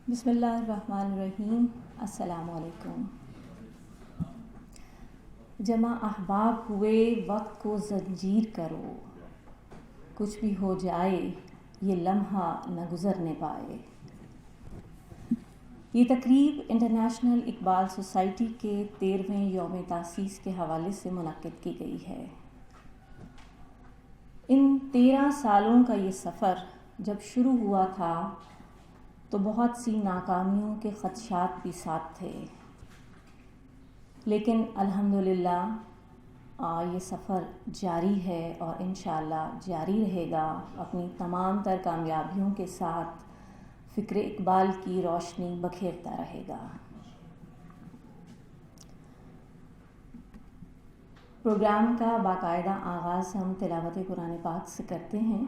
بسم اللہ الرحمن الرحیم. السلام علیکم. جمع احباب ہوئے وقت کو زنجیر کرو، کچھ بھی ہو جائے یہ لمحہ نہ گزرنے پائے. یہ تقریب انٹرنیشنل اقبال سوسائٹی کے 13ویں یوم تاسیس کے حوالے سے منعقد کی گئی ہے. ان 13 سالوں کا یہ سفر جب شروع ہوا تھا تو بہت سی ناکامیوں کے خدشات بھی ساتھ تھے، لیکن الحمدللہ یہ سفر جاری ہے اور انشاءاللہ جاری رہے گا اپنی تمام تر کامیابیوں کے ساتھ. فکر اقبال کی روشنی بکھیرتا رہے گا. پروگرام کا باقاعدہ آغاز ہم تلاوت قرآن پاک سے کرتے ہیں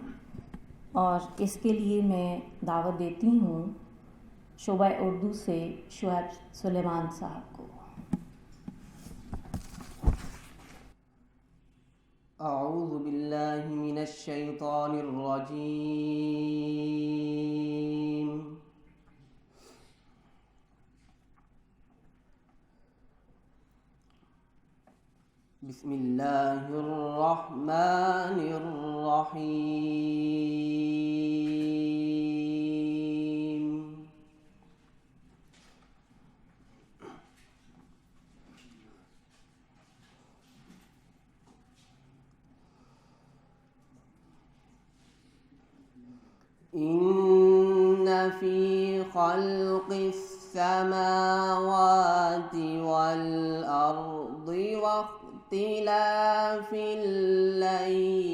اور اس کے لیے میں دعوت دیتی ہوں شعبہ اردو سے شعیب سلیمان صاحب کو. اعوذ باللہ من الشیطان الرجیم. بسم اللہ الرحمن الرحیم. ان فی خلق السماوات والارض واختلاف الليل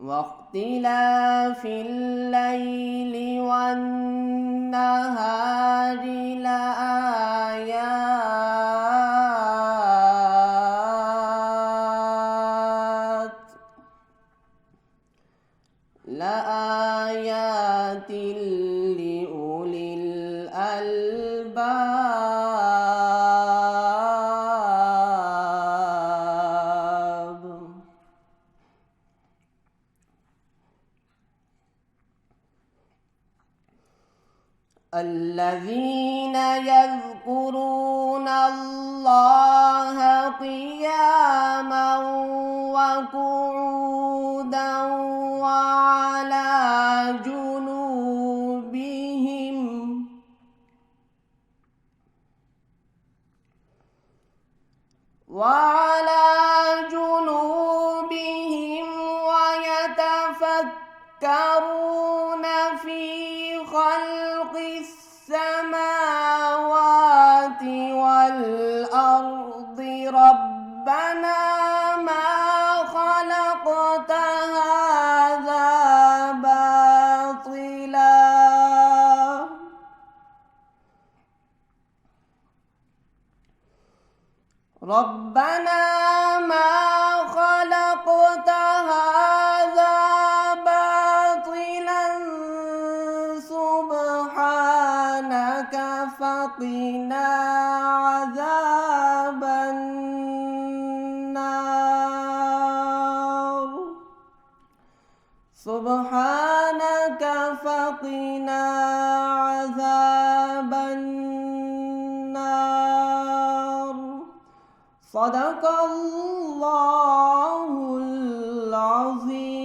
واختلاف الليل والنهار لآيات لأولي الألباب. الذين يذكرون الله قياما وقعودا وعلى جنوبهم ويتفكرون في خلق السماوات والأرض ربنا ما خلقت هذا باطلا سبحانك فقنا عذاب النار. سبحانك فقنا عذاب النار. صدق اللہ العظیم.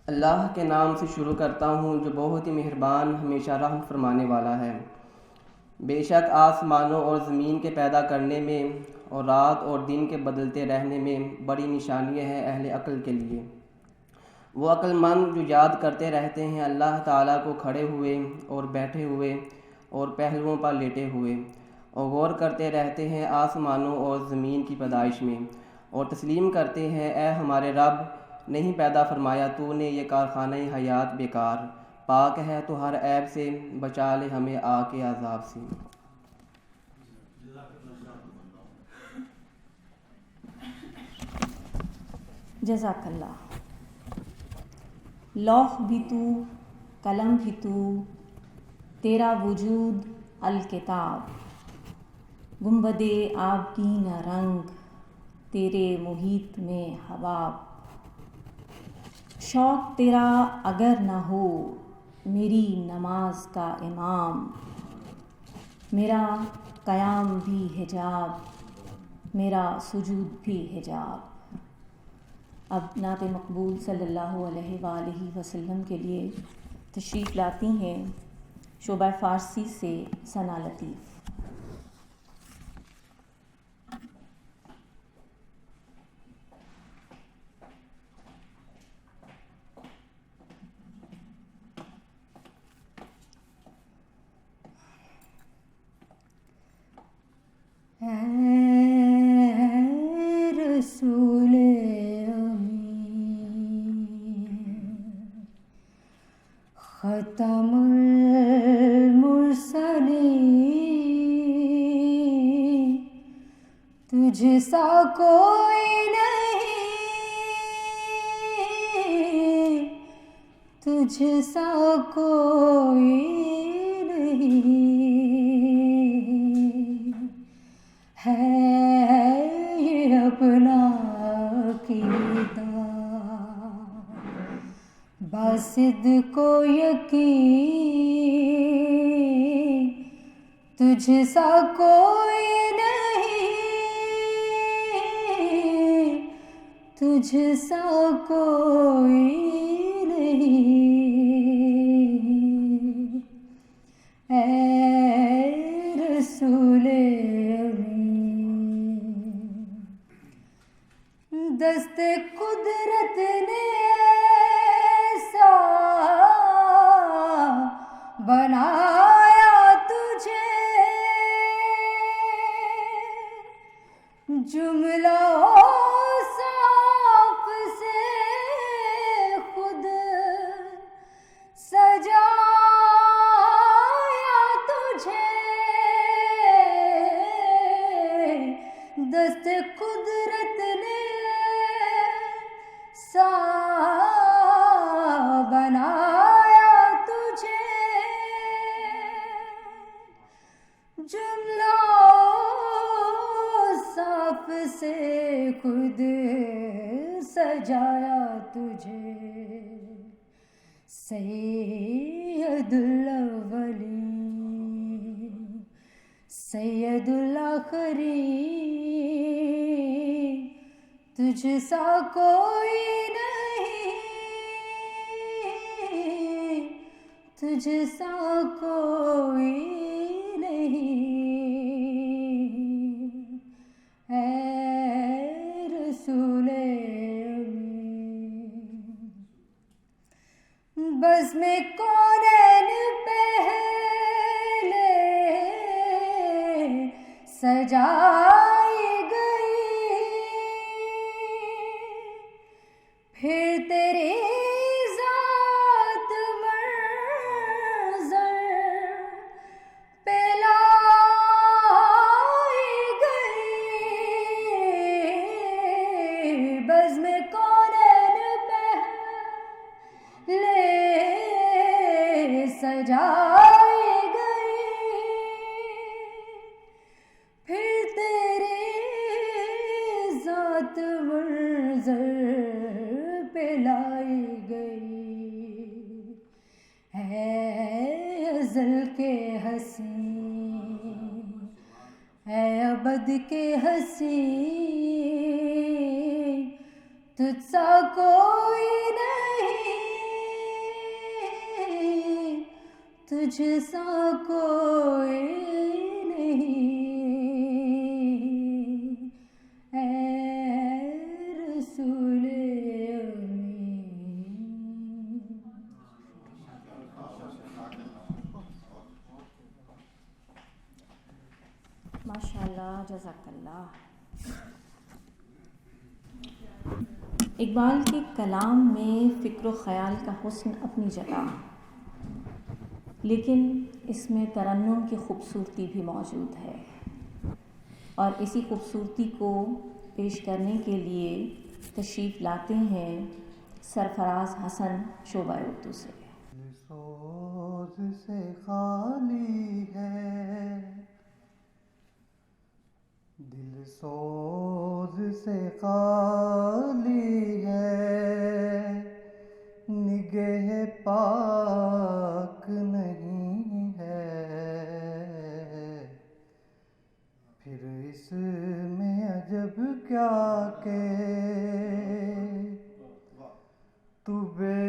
اللہ کے نام سے شروع کرتا ہوں جو بہت ہی مہربان ہمیشہ رحم فرمانے والا ہے. بے شک آسمانوں اور زمین کے پیدا کرنے میں اور رات اور دن کے بدلتے رہنے میں بڑی نشانیاں ہیں اہل عقل کے لیے. وہ عقل مند جو یاد کرتے رہتے ہیں اللہ تعالیٰ کو کھڑے ہوئے اور بیٹھے ہوئے اور پہلوؤں پر لیٹے ہوئے اور غور کرتے رہتے ہیں آسمانوں اور زمین کی پیدائش میں، اور تسلیم کرتے ہیں اے ہمارے رب، نہیں پیدا فرمایا تو نے یہ کارخانہ حیات بیکار، پاک ہے تو ہر عیب سے، بچا لے ہمیں آگ کے عذاب سے۔ جزاک اللہ۔ لوح بھی تو، قلم بھی تو، تیرا وجود الکتاب، گنبد آبگینہ رنگ، تیرے محیط میں حباب، شوق تیرا اگر نہ ہو میری نماز کا امام، میرا قیام بھی حجاب، میرا سجود بھی حجاب۔ اب نعت مقبول صلی اللہ علیہ وآلہ وسلم کے لیے تشریف لاتی ہیں شعبہ فارسی سے ثنا لطیف۔ رسول ختم المرسلین، تجھ سا کوئی نہیں، تجھ سا کوئی نہیں، ہے یہ اپنا عقیدہ باصدق و یقین، تجھ سا کوئی نہیں، تجھ سا کوئی نہیں، اے رسول امین۔ دست قدرت نے ایسا بنایا تجھے، جملہ اوصاف سے خود سجایا تجھے، دست قدرت نے سا بنایا تجھے، جملہ صاف سے خود سجایا تجھے، سید الاولین سید الاخرین، تجھ سا کوئی نہیں، تجھ سا کوئی نہیں، اے رسول امین۔ بزم کونین پہلے سجائی گئی، پھر تیری ذات منظر پہ لائی گئی، بزم کونین پہلے سجائی گئی، پھر تیری ذات منظر پہ لائی گئی، اے ازل کے حسین، اے ابد کے حسین، تجھ سا کوئی نہیں، تجھ سا کوئی نہیں، اے رسول امین۔ جزاک اللہ۔ اقبال کے کلام میں فکر و خیال کا حسن اپنی جگہ، لیکن اس میں ترنم کی خوبصورتی بھی موجود ہے، اور اسی خوبصورتی کو پیش کرنے کے لیے تشریف لاتے ہیں سرفراز حسن شعبہ اردو سے۔ دل سوز سے خالی ہے، دل سوز سے خالی ہے، نگہ پاک نہیں ہے، پھر اس میں عجب کیا کہ تو بے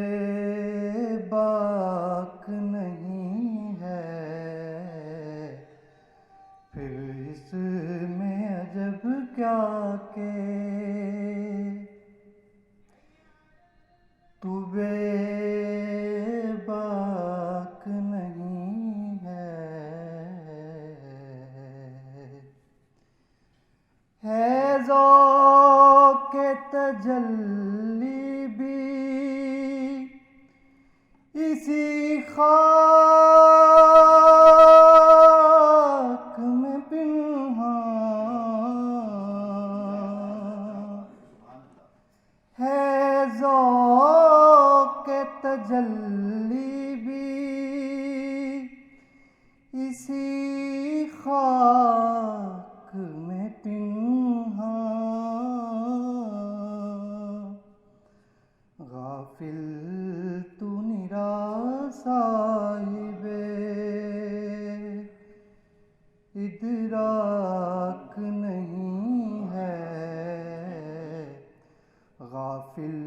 باک نہیں ہے، پھر اس میں عجب کیا کہ تو بے باک نہیں ہے ذوق تجلی بھی اسی خاک میں پنہاں ہے، ذوق تجلی بھی اسی خاک میں پنہاں، غافل تو نرا صاحب ادراک نہیں ہے، غافل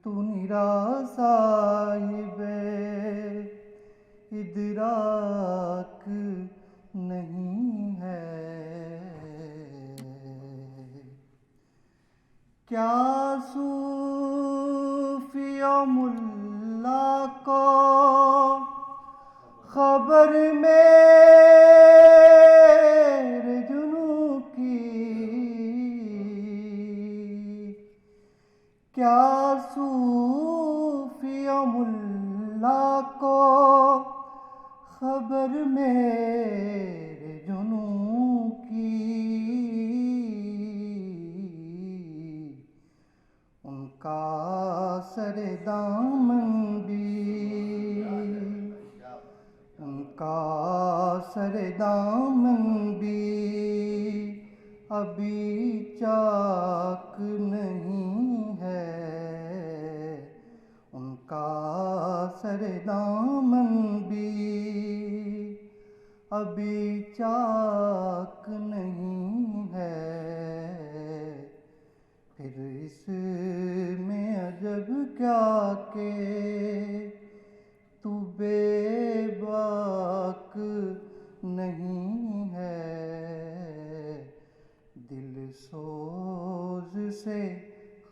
تو نرا صاحب ادراک نہیں ہے، کیا صوفی و ملا کو خبر میرے جنوں کی، کیا صوفی و ملا کو خبر میرے جنوں کی، ان کا سر دامن بھی، ان کا سر دامن بھی ابھی چاک نہیں ہے، ان کا سر دامن بھی ابھی چاک نہیں ہے، پھر اس میں عجب کیا کہ تو بے باک نہیں ہے، دل سوز سے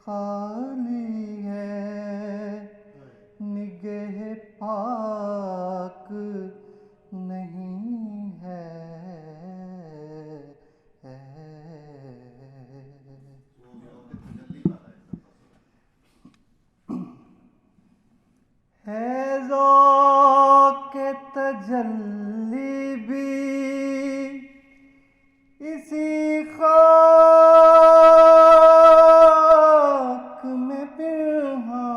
خالی ہے، نگہ پاک نہیں ہے۔ ہے ذوق تجلی بھی اسی خاک میں پنہاں،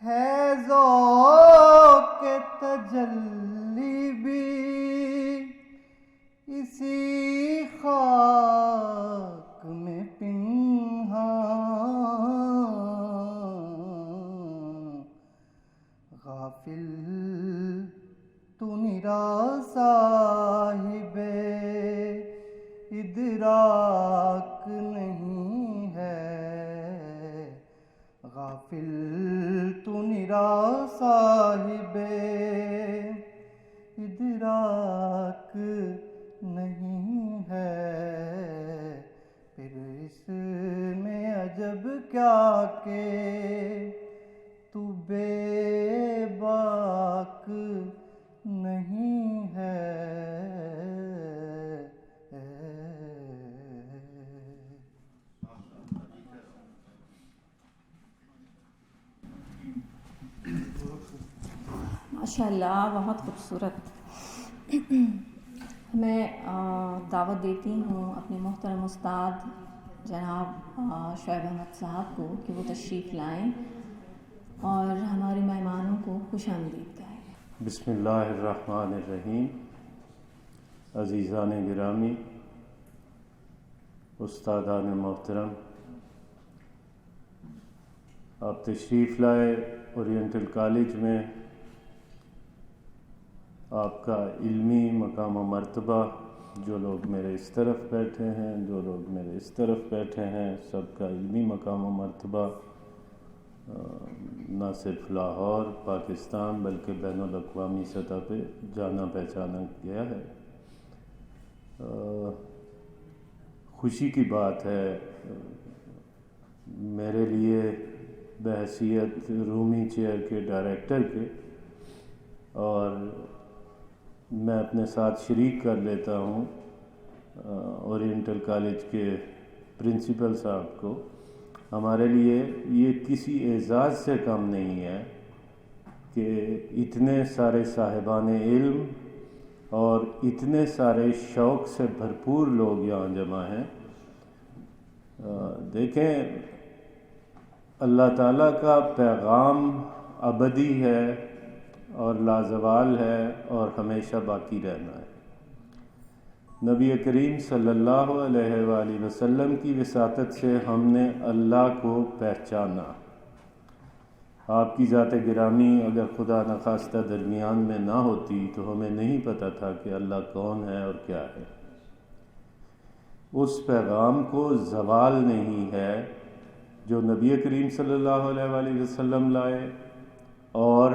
ہے ذوق تجلی بھی اسی خاک میں پنہاں، غافل تو نرا صاحب ادراک نہیں ہے، غافل تو نرا صاحب ادراک نہیں ہے، پھر اس میں عجب کیا کہ تو بے باک نہیں ماشاء اللہ، بہت خوبصورت۔ میں دعوت دیتی ہوں اپنے محترم استاد جناب شعیب احمد صاحب کو کہ وہ تشریف لائیں اور ہمارے مہمانوں کو خوش آمدید کہیں۔ بسم اللہ الرحمن الرحیم۔ عزیزان گرامی، استادان محترم، آپ تشریف لائے اورینٹل کالج میں۔ آپ کا علمی مقام و مرتبہ، جو لوگ میرے اس طرف بیٹھے ہیں، جو لوگ میرے اس طرف بیٹھے ہیں، سب کا علمی مقام و مرتبہ نہ صرف لاہور پاکستان بلکہ بین الاقوامی سطح پہ جانا پہچانا گیا ہے۔ خوشی کی بات ہے میرے لیے بحیثیت رومی چیئر کے ڈائریکٹر کے، اور میں اپنے ساتھ شریک کر لیتا ہوں اورینٹل کالج کے پرنسپل صاحب کو۔ ہمارے لیے یہ کسی اعزاز سے کم نہیں ہے کہ اتنے سارے صاحبان علم اور اتنے سارے شوق سے بھرپور لوگ یہاں جمع ہیں۔ دیکھیں، اللہ تعالیٰ کا پیغام ابدی ہے اور لازوال ہے اور ہمیشہ باقی رہنا ہے۔ نبی کریم صلی اللہ علیہ وآلہ وسلم کی وساطت سے ہم نے اللہ کو پہچانا۔ آپ کی ذات گرامی اگر خدا نخواستہ درمیان میں نہ ہوتی تو ہمیں نہیں پتہ تھا کہ اللہ کون ہے اور کیا ہے۔ اس پیغام کو زوال نہیں ہے جو نبی کریم صلی اللہ علیہ وآلہ وسلم لائے، اور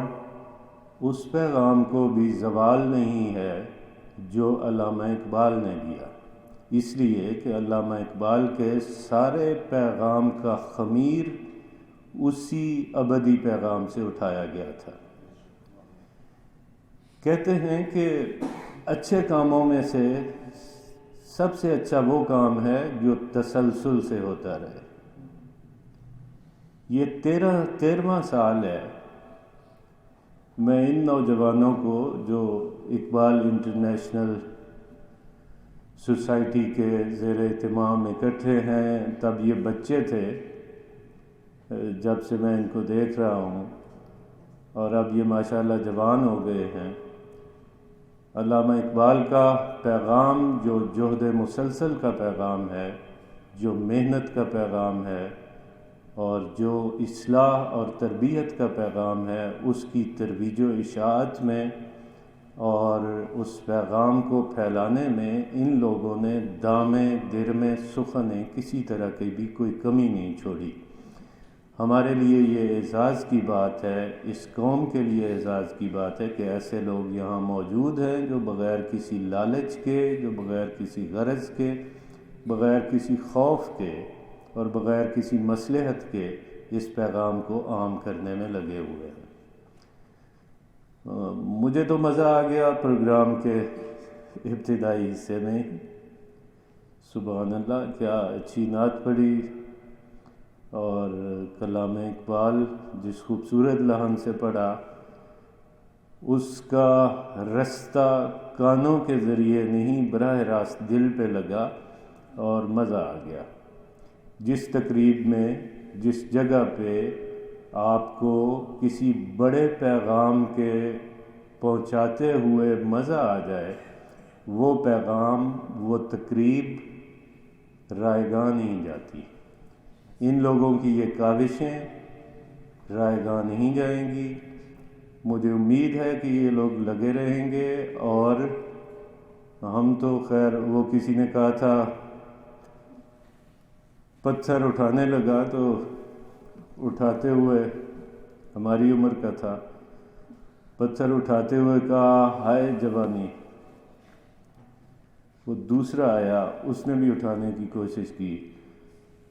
اس پیغام کو بھی زوال نہیں ہے جو علامہ اقبال نے دیا، اس لیے کہ علامہ اقبال کے سارے پیغام کا خمیر اسی ابدی پیغام سے اٹھایا گیا تھا۔ کہتے ہیں کہ اچھے کاموں میں سے سب سے اچھا وہ کام ہے جو تسلسل سے ہوتا رہے۔ یہ 13واں سال ہے میں ان نوجوانوں کو جو اقبال انٹرنیشنل سوسائٹی کے زیر اہتمام اکٹھے ہیں، تب یہ بچے تھے جب سے میں ان کو دیکھ رہا ہوں، اور اب یہ ماشاءاللہ جوان ہو گئے ہیں۔ علامہ اقبال کا پیغام جو جہد مسلسل کا پیغام ہے، جو محنت کا پیغام ہے، اور جو اصلاح اور تربیت کا پیغام ہے، اس کی ترویج و اشاعت میں اور اس پیغام کو پھیلانے میں ان لوگوں نے دامیں درمیں سخنیں کسی طرح کی بھی کوئی کمی نہیں چھوڑی۔ ہمارے لیے یہ اعزاز کی بات ہے، اس قوم کے لیے اعزاز کی بات ہے کہ ایسے لوگ یہاں موجود ہیں جو بغیر کسی لالچ کے، جو بغیر کسی غرض کے، بغیر کسی خوف کے اور بغیر کسی مصلحت کے اس پیغام کو عام کرنے میں لگے ہوئے ہیں۔ مجھے تو مزہ آ گیا پروگرام کے ابتدائی حصے میں۔ سبحان اللہ، کیا اچھی نعت پڑھی، اور کلام اقبال جس خوبصورت لحن سے پڑھا، اس کا رستہ کانوں کے ذریعے نہیں براہ راست دل پہ لگا اور مزہ آ گیا۔ جس تقریب میں، جس جگہ پہ آپ کو کسی بڑے پیغام کے پہنچاتے ہوئے مزہ آ جائے، وہ پیغام، وہ تقریب رائیگاں نہیں جاتی۔ ان لوگوں کی یہ کاوشیں رائیگاں نہیں جائیں گی۔ مجھے امید ہے کہ یہ لوگ لگے رہیں گے، اور ہم تو خیر، وہ کسی نے کہا تھا پتھر اٹھانے لگا تو اٹھاتے ہوئے، ہماری عمر کا تھا، پتھر اٹھاتے ہوئے کہا ہائے جوانی۔ وہ دوسرا آیا، اس نے بھی اٹھانے کی کوشش کی،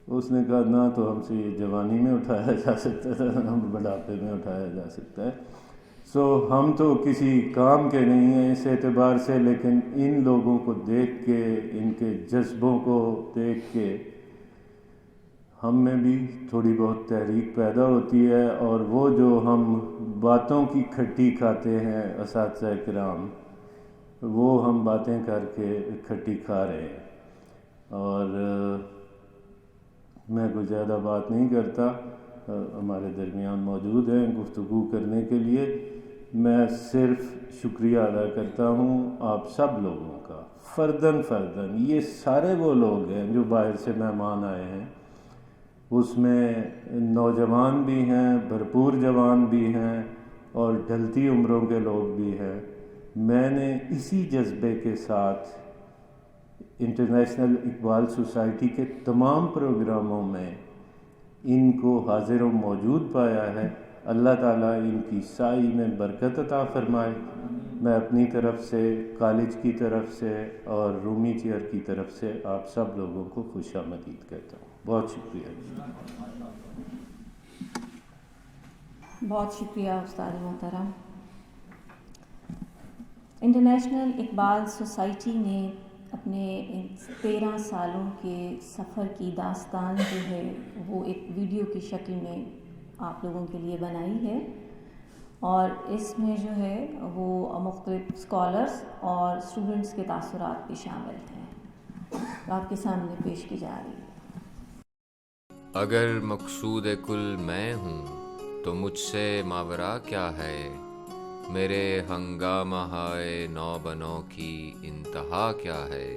اس نے کہا نہ تو ہم سے یہ جوانی میں اٹھایا جا سکتا تھا، نہ بڑھاپے میں اٹھایا جا سکتا ہے۔ سو ہم تو کسی کام کے نہیں ہیں اس اعتبار سے، لیکن ان لوگوں کو دیکھ کے، ان کے جذبوں کو دیکھ کے ہم میں بھی تھوڑی بہت تحریک پیدا ہوتی ہے، اور وہ جو ہم باتوں کی کھٹی کھاتے ہیں اساتذہ کرام، وہ ہم باتیں کر کے کھٹی کھا رہے ہیں. اور میں کوئی زیادہ بات نہیں کرتا، ہمارے درمیان موجود ہیں گفتگو کرنے کے لیے. میں صرف شکریہ ادا کرتا ہوں آپ سب لوگوں کا، فرداً فرداً. یہ سارے وہ لوگ ہیں جو باہر سے مہمان آئے ہیں، اس میں نوجوان بھی ہیں، بھرپور جوان بھی ہیں، اور ڈھلتی عمروں کے لوگ بھی ہیں. میں نے اسی جذبے کے ساتھ انٹرنیشنل اقبال سوسائٹی کے تمام پروگراموں میں ان کو حاضر و موجود پایا ہے. اللہ تعالیٰ ان کی سائی میں برکت عطا فرمائے. میں اپنی طرف سے، کالج کی طرف سے اور رومی چیئر کی طرف سے آپ سب لوگوں کو خوش آمدید کہتا ہوں. بہت شکریہ. بہت شکریہ استاد محترم. انٹرنیشنل اقبال سوسائٹی نے اپنے 13 سالوں کے سفر کی داستان جو ہے وہ ایک ویڈیو کی شکل میں آپ لوگوں کے لیے بنائی ہے، اور اس میں جو ہے وہ مختلف اسکالرس اور اسٹوڈنٹس کے تاثرات بھی شامل ہیں، آپ کے سامنے پیش کی جا رہی ہے. اگر مقصود کل میں ہوں تو مجھ سے ماورا کیا ہے، میرے ہنگامہ ہائے نو بنو کی انتہا کیا ہے.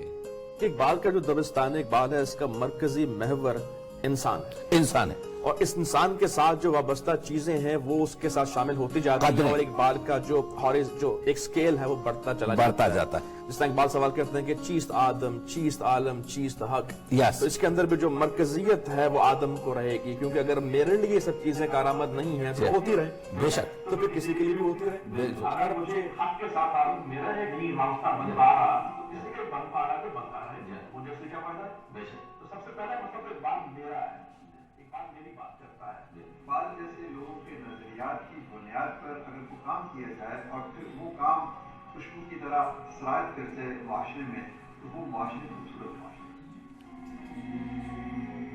اقبال کا جو دبستان اقبال ہے، اس کا مرکزی محور انسان ہے، اور اس انسان کے ساتھ جو وابستہ چیزیں ہیں وہ اس کے ساتھ شامل ہوتی جاتی ہیں، اور اقبال کا جو ایک سکیل ہے وہ بڑھتا جاتا ہے. جس طرح اقبال سوال کرتے ہیں کہ چیست آدم، چیست عالم، چیست حق، تو اس کے اندر بھی جو مرکزیت ہے وہ آدم کو رہے گی، کیونکہ اگر میرے لیے سب چیزیں کارآمد نہیں ہیں تو ہوتی رہے بے شک، تو پھر کسی کے لیے بھی ہوتی رہے. اگر مجھے حق کے ساتھ تعلق میرا ہے کہ وابستہ بن پا رہا تو کسی کے بن پا رہا تو بنتا رہے، مجھے اس سے کیا پڑھنا ہے بے شک. تو سب سے پہلا مطلب اقبال میرا ہے، اقبال میری بات کرتا ہے. اقبال جیسے لوگوں کے نظریات کی بنیاد پر اگر وہ کام کیا جائے اور پھر وہ کام خوشبو کی طرح سرایت کر جائے معاشرے میں، تو وہ معاشرے خوبصورت معاشرے.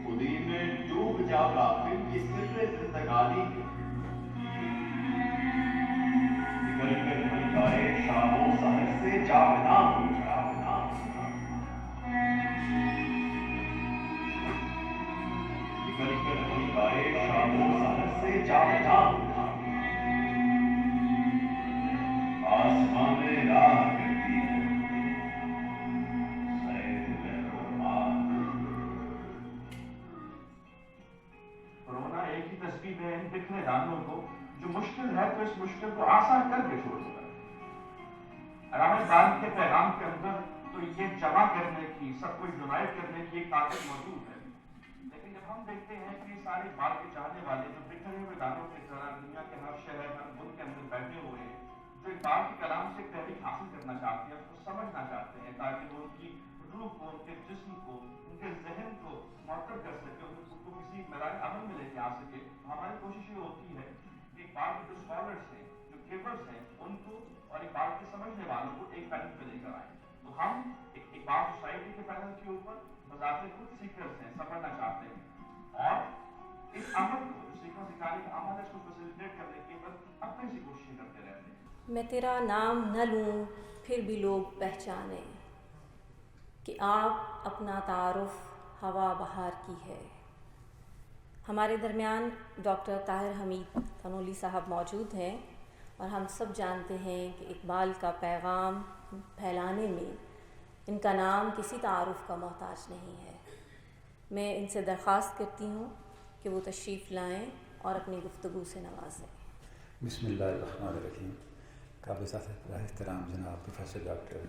خودی میں ڈوب جا غافل کی سر زندگانی ہے، نکل کر ملکائے شام و سحر سے جاوداں ہو، نکل کر ملکائے شام و سحر سے جاوداں ہو، آسمان راہ کرتی ہے رونا ایک ہی تسبیح ہے ان بکھرے دانوں کو، جو مشکل ہے تو اس مشکل کو آسان کر کے چھوڑ دوں گا. رام اقبال کے پیغام کے اندر تو یہ جمع کرنے کی، سب کچھ یونائٹ کرنے کی ایک طاقت موجود ہے. لیکن جب ہم دیکھتے ہیں کہ یہ سارے اقبال کے چاہنے والے جو بکھرے ہوئے دانوں کی طرح دنیا کے ہر شہر ہر ملک کے اندر بیٹھے ہوئے ہیں، جو اقبال کے کلام سے تحریک حاصل کرنا چاہتے ہیں، اس کو سمجھنا چاہتے ہیں، تاکہ وہ ان کی روح کو، ان کے جسم کو، ان کے ذہن کو معطل کر سکے، ان کو کسی میدان عمل میں لے کے آ سکے. ہماری کوشش یہ ہوتی ہے کہ اقبال کے جو اسکالرس ہیں، جو گیورس ہیں، ان کو اور اقبال کے سمجھنے والوں کو ایک پینل پہ لے کر آئیں. تو ہم اقبال سوسائٹی کے پینل کے اوپر بذات خود سیکرس ہیں، سمجھنا چاہتے ہیں، اور اس عمل کو، جو سیکھنا سکھانے کا عمل ہے، اس کو فیسیلیٹیٹ کرنے کے اوپر اپنی سی کوششیں کرتے رہتے ہیں. میں تیرا نام نہ لوں پھر بھی لوگ پہچانیں کہ آپ اپنا تعارف ہوا بہار کی ہے. ہمارے درمیان ڈاکٹر طاہر حمید تنولی صاحب موجود ہیں، اور ہم سب جانتے ہیں کہ اقبال کا پیغام پھیلانے میں ان کا نام کسی تعارف کا محتاج نہیں ہے. میں ان سے درخواست کرتی ہوں کہ وہ تشریف لائیں اور اپنی گفتگو سے نوازیں. بسم اللہ الرحمن الرحیم. قابل صاحب احترام جناب پروفیسر ڈاکٹر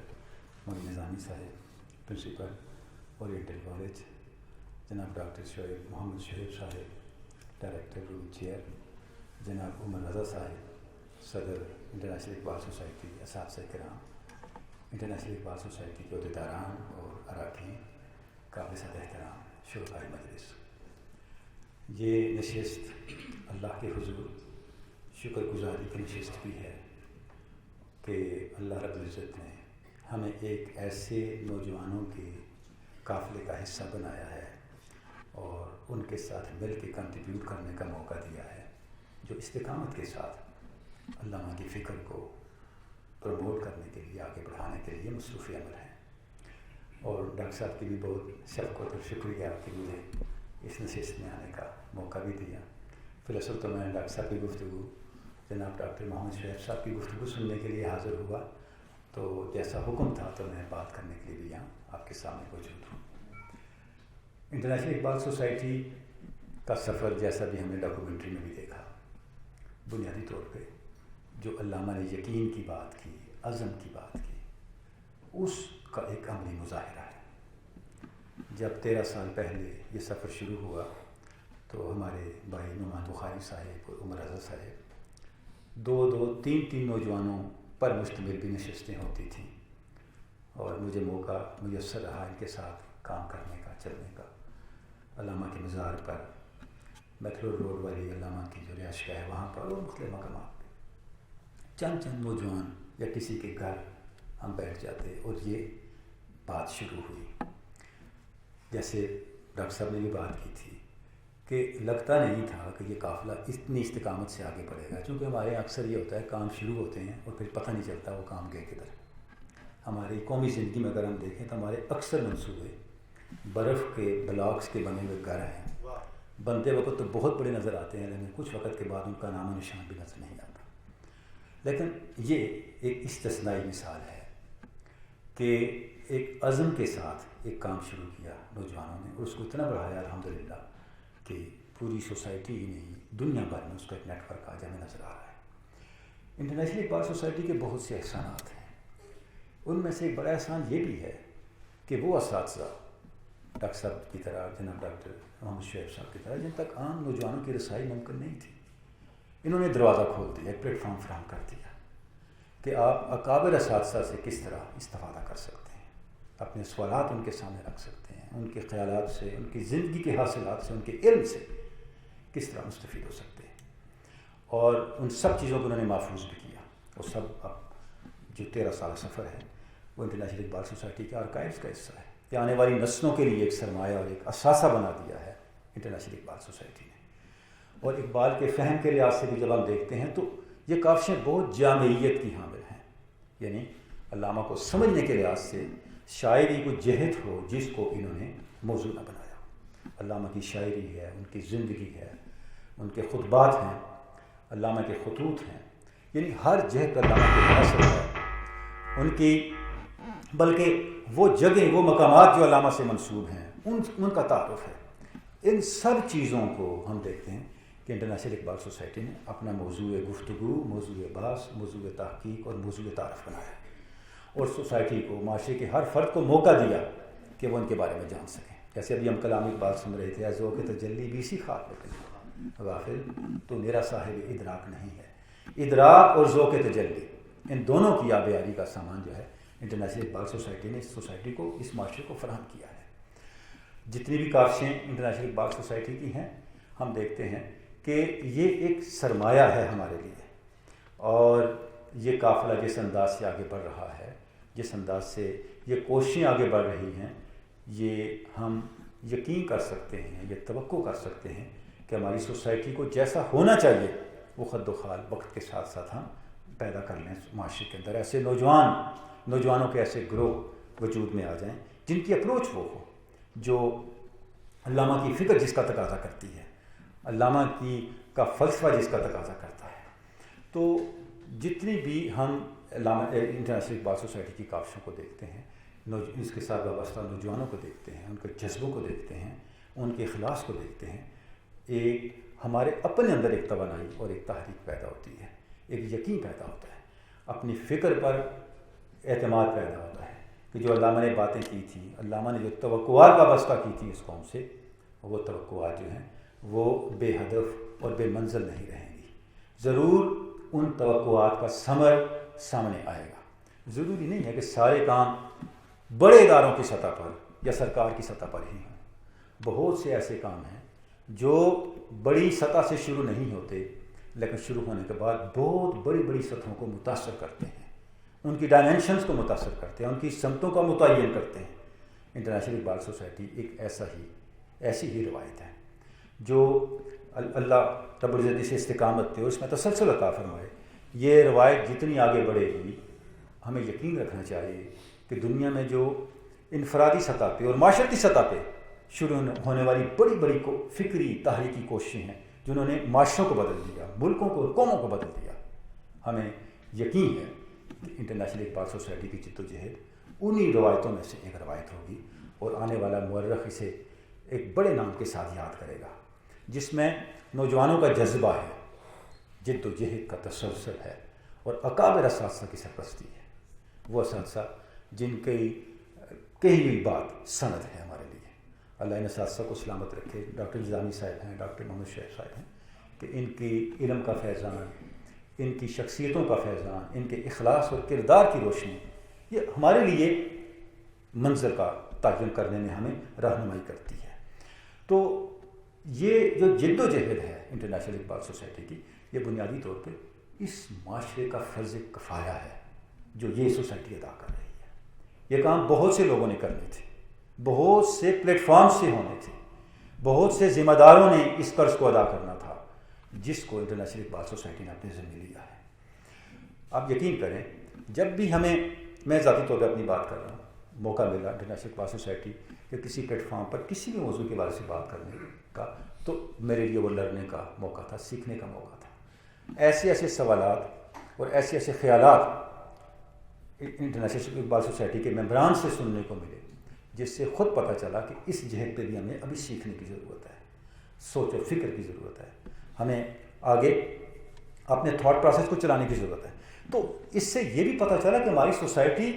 معین نظامی صاحب، پرنسپل اورینٹل کالج، جناب ڈاکٹر شعیب محمد شعیب صاحب، ڈائریکٹر روم چیئر، جناب عمر رضا صاحب، صدر انٹرنیشنل اقبال سوسائٹی، اساتذہ کرام، انٹرنیشنل اقبال سوسائٹی کے عہدیداران اور اراکین، قابل احترام شرکائے مجلس. یہ نشست اللہ کے حضور شکر گزاری کی نشست بھی ہے کہ اللہ رب العزت نے ہمیں ایک ایسے نوجوانوں کے قافلے کا حصہ بنایا ہے اور ان کے ساتھ مل کے کنٹریبیوٹ کرنے کا موقع دیا ہے، جو استقامت کے ساتھ علامہ کی فکر کو پروموٹ کرنے کے لیے، آگے بڑھانے کے لیے مصروف عمل ہیں۔ اور ڈاکٹر صاحب کی بھی بہت شفقت اور شکریہ کہ مجھے اس نشست میں آنے کا موقع بھی دیا۔ فی الاصل تو میں ڈاکٹر صاحب کی گفتگو، جناب ڈاکٹر محمد شعیب صاحب کی گفتگو سننے کے لیے حاضر ہوا، تو جیسا حکم تھا تو میں بات کرنے کے لیے بھی یہاں آپ کے سامنے موجود ہوں۔ انٹرنیشنل اقبال سوسائٹی کا سفر، جیسا بھی ہم نے ڈاکومنٹری میں بھی دیکھا، بنیادی طور پہ جو علامہ نے یقین کی بات کی، عزم کی بات کی، اس کا ایک عملی مظاہرہ ہے۔ جب 13 سال پہلے یہ سفر شروع ہوا تو ہمارے بھائی نعمان بخاری صاحب اور عمر رضا صاحب 2-3 نوجوانوں پر مشتمل بھی نشستیں ہوتی تھیں، اور مجھے موقع میسر رہا ان کے ساتھ کام کرنے کا، چلنے کا۔ علامہ کے مزار پر، میکلور روڈ والی علامہ کی جو رہائش گاہ ہے وہاں پر، اور مختلف مقامات پہ چند نوجوان یا کسی کے گھر ہم بیٹھ جاتے اور یہ بات شروع ہوئی۔ جیسے ڈاکٹر صاحب نے بھی بات کی تھی کہ لگتا نہیں تھا کہ یہ قافلہ اتنی استقامت سے آگے بڑھے گا، کیونکہ ہمارے یہاں اکثر یہ ہوتا ہے کام شروع ہوتے ہیں اور پھر پتہ نہیں چلتا وہ کام گئے کدھر۔ ہماری قومی زندگی میں اگر ہم دیکھیں تو ہمارے اکثر منصوبے برف کے بلاکس کے بنے ہوئے گھر ہیں، بنتے وقت تو بہت بڑے نظر آتے ہیں، لیکن کچھ وقت کے بعد ان کا نام و نشان بھی نظر نہیں آتا۔ لیکن یہ ایک استثنائی مثال ہے کہ ایک عزم کے ساتھ ایک کام شروع کیا نوجوانوں نے، اور اس کو اتنا بڑھایا الحمدللہ کہ پوری سوسائٹی ہی نہیں، دنیا بھر میں اس کا ایک نیٹ ورک آج ہمیں نظر آ رہا ہے۔ انٹرنیشنل اقبال سوسائٹی کے بہت سے احسانات ہیں، ان میں سے ایک بڑا احسان یہ بھی ہے کہ وہ اساتذہ ڈاکٹر صاحب کی طرح، جناب ڈاکٹر محمد شعیب صاحب کی طرح، جن تک عام نوجوانوں کی رسائی ممکن نہیں تھی، انہوں نے دروازہ کھول دیا، ایک پلیٹ فارم فراہم کر دیا کہ آپ اکابر اساتذہ سے کس طرح استفادہ کر سکتے ہیں، اپنے سوالات ان کے سامنے رکھ سکتے ہیں، ان کے خیالات سے، ان کی زندگی کے حاصلات سے، ان کے علم سے کس طرح مستفید ہو سکتے ہیں۔ اور ان سب چیزوں کو انہوں نے محفوظ بھی کیا، اور سب اب جو 13 سال سفر ہے وہ انٹرنیشنل اقبال سوسائٹی کے آرکائیوز کا حصہ ہے، کہ آنے والی نسلوں کے لیے ایک سرمایہ اور ایک اثاثہ بنا دیا ہے انٹرنیشنل اقبال سوسائٹی نے۔ اور اقبال کے فہم کے لحاظ سے بھی جب ہم دیکھتے ہیں تو یہ کاوشیں بہت جامعیت کی حامل ہیں، یعنی علامہ کو سمجھنے کے لحاظ سے شاعری کو جہت ہو جس کو انہوں نے موضوع نہ بنایا۔ علامہ کی شاعری ہے، ان کی زندگی ہے، ان کے خطبات ہیں، علامہ کے خطوط ہیں، یعنی ہر جہت علامہ کے اثر ہے ان کی، بلکہ وہ جگہیں، وہ مقامات جو علامہ سے منسوب ہیں ان کا تعارف ہے۔ ان سب چیزوں کو ہم دیکھتے ہیں کہ انٹرنیشنل اقبال سوسائٹی نے اپنا موضوع گفتگو، موضوع بحث، موضوع تحقیق اور موضوع تعارف بنایا، اور سوسائٹی کو، معاشرے کے ہر فرد کو موقع دیا کہ وہ ان کے بارے میں جان سکیں۔ جیسے ابھی ہم کلام اقبال سن رہے تھے، ذوق تجلی بھی اسی خاک پہ پلی، غافل تو میرا صاحب ادراک نہیں ہے۔ ادراک اور ذوق تجلی، ان دونوں کی آبیاری کا سامان جو ہے انٹرنیشنل اقبال سوسائٹی نے اس سوسائٹی کو، اس معاشرے کو فراہم کیا ہے۔ جتنی بھی کاوشیں انٹرنیشنل اقبال سوسائٹی کی ہیں، ہم دیکھتے ہیں کہ یہ ایک سرمایہ ہے ہمارے لیے، اور یہ قافلہ جس انداز سے آگے بڑھ رہا ہے، جس انداز سے یہ کوششیں آگے بڑھ رہی ہیں، یہ ہم یقین کر سکتے ہیں، یہ توقع کر سکتے ہیں کہ ہماری سوسائٹی کو جیسا ہونا چاہیے وہ خد و خال وقت کے ساتھ ساتھ ہم پیدا کر لیں، معاشرے کے اندر ایسے نوجوانوں کے ایسے گروہ وجود میں آ جائیں جن کی اپروچ وہ ہو، جو علامہ کی فکر جس کا تقاضا کرتی ہے، علامہ کا فلسفہ جس کا تقاضا کرتا ہے۔ تو جتنی بھی ہم علامہ انٹرنیشنل اقبال سوسائٹی کی کاوشوں کو دیکھتے ہیں، اس کے ساتھ وابستہ نوجوانوں کو دیکھتے ہیں، ان کے جذبوں کو دیکھتے ہیں، ان کے اخلاص کو دیکھتے ہیں، ایک ہمارے اپنے اندر ایک توانائی اور ایک تحریک پیدا ہوتی ہے، ایک یقین پیدا ہوتا ہے، اپنی فکر پر اعتماد پیدا ہوتا ہے کہ جو علامہ نے باتیں کی تھیں، علامہ نے جو توقعات وابستہ کی تھیں اس قوم سے، وہ توقعات جو ہیں وہ بے ہدف اور بے منزل نہیں رہیں گی۔ ضرور ان توقعات کا ثمر سامنے آئے گا۔ ضروری نہیں ہے کہ سارے کام بڑے اداروں کی سطح پر یا سرکار کی سطح پر ہی ہوں، بہت سے ایسے کام ہیں جو بڑی سطح سے شروع نہیں ہوتے، لیکن شروع ہونے کے بعد بہت بڑی بڑی سطحوں کو متاثر کرتے ہیں، ان کی ڈائمینشنز کو متاثر کرتے ہیں، ان کی سمتوں کا متعین کرتے ہیں۔ انٹرنیشنل اقبال سوسائٹی ایک ایسا ہی ایسی ہی روایت ہے جو اللہ رب العزت سے استقامت دے اور اس میں تسلسل عطا فرمائے. یہ روایت جتنی آگے بڑھے گی ہمیں یقین رکھنا چاہیے کہ دنیا میں جو انفرادی سطح پہ اور معاشرتی سطح پہ شروع ہونے والی بڑی بڑی فکری تحریکی کوششیں ہیں جنہوں نے معاشروں کو بدل دیا, ملکوں کو اور قوموں کو بدل دیا, ہمیں یقین ہے کہ انٹرنیشنل اقبال سوسائٹی کی جد و جہد انہی روایتوں میں سے ایک روایت ہوگی اور آنے والا مورخ اسے ایک بڑے نام کے ساتھ یاد کرے گا, جس میں نوجوانوں کا جذبہ ہے, جد و جہد کا تسلسل ہے اور اکابر اساتذہ کی سرپرستی ہے. وہ اساتذہ جن کی کہی ہوئی بات سند ہے ہمارے لیے. اللہ ان اساتذہ کو سلامت رکھے. ڈاکٹر نظامی صاحب ہیں, ڈاکٹر محمد شیخ صاحب ہیں, کہ ان کی علم کا فیضان, ان کی شخصیتوں کا فیضان, ان کے اخلاص اور کردار کی روشنی, یہ ہمارے لیے منظر کا تعین کرنے میں ہمیں رہنمائی کرتی ہے. تو یہ جو جد و جہد ہے انٹرنیشنل اقبال سوسائٹی کی, یہ بنیادی طور پہ اس معاشرے کا فرض کفایہ ہے جو یہ سوسائٹی ادا کر رہی ہے. یہ کام بہت سے لوگوں نے کرنے تھے, بہت سے پلیٹ فارم سے ہونے تھے, بہت سے ذمہ داروں نے اس قرض کو ادا کرنا تھا جس کو انٹرنیشنل اقبال سوسائٹی نے اپنے ذمہ لیا ہے. آپ یقین کریں, جب بھی ہمیں, میں ذاتی طور پہ اپنی بات کر رہا ہوں, موقع ملا انٹرنیشنل اقبال سوسائٹی کے کسی پلیٹ فارم پر کسی بھی موضوع کے بارے سے بات کرنے کا, تو میرے لیے وہ لڑنے کا موقع تھا, سیکھنے کا موقع تھا. ایسے ایسے سوالات اور ایسے ایسے خیالات انٹرنیشنل اقبال سوسائٹی کے ممبران سے سننے کو ملے, جس سے خود پتہ چلا کہ اس جہد پہ بھی ہمیں ابھی سیکھنے کی ضرورت ہے, سوچ و فکر کی ضرورت ہے, ہمیں آگے اپنے تھاٹ پروسیس کو چلانے کی ضرورت ہے. تو اس سے یہ بھی پتہ چلا کہ ہماری سوسائٹی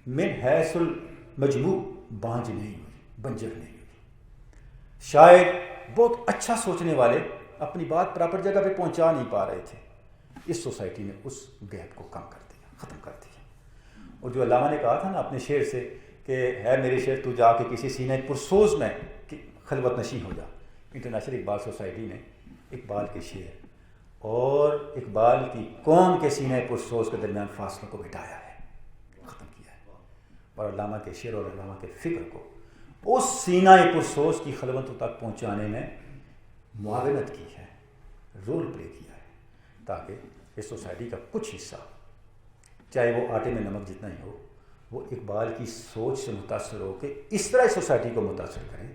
من حیث المجموع بانجھ نہیں ہوئی, بنجر نہیں ہوئی. شاید بہت اچھا سوچنے والے اپنی بات پراپر جگہ پہ پہنچا نہیں پا رہے تھے. اس سوسائٹی نے اس گیپ کو کم کر دیا, ختم کر دیا. اور جو علامہ نے کہا تھا نا اپنے شعر سے کہ ہے میرے شعر تو جا کے کسی سینہ پرسوز میں خلوت نشین ہو جا, انٹرنیشنل اقبال سوسائٹی نے اقبال کے شعر اور اقبال کی قوم کے سینہ پرسوز کے درمیان فاصلوں کو مٹایا ہے, ختم کیا ہے, اور علامہ کے شعر اور علامہ کے فکر کو اس سینہ پرسوز کی خلوتوں تک پہنچانے میں معاونت کی ہے, رول پلے کیا ہے, تاکہ اس سوسائٹی کا کچھ حصہ, چاہے وہ آٹے میں نمک جتنا ہی ہو, وہ اقبال کی سوچ سے متاثر ہو کے اس طرح سوسائٹی کو متاثر کریں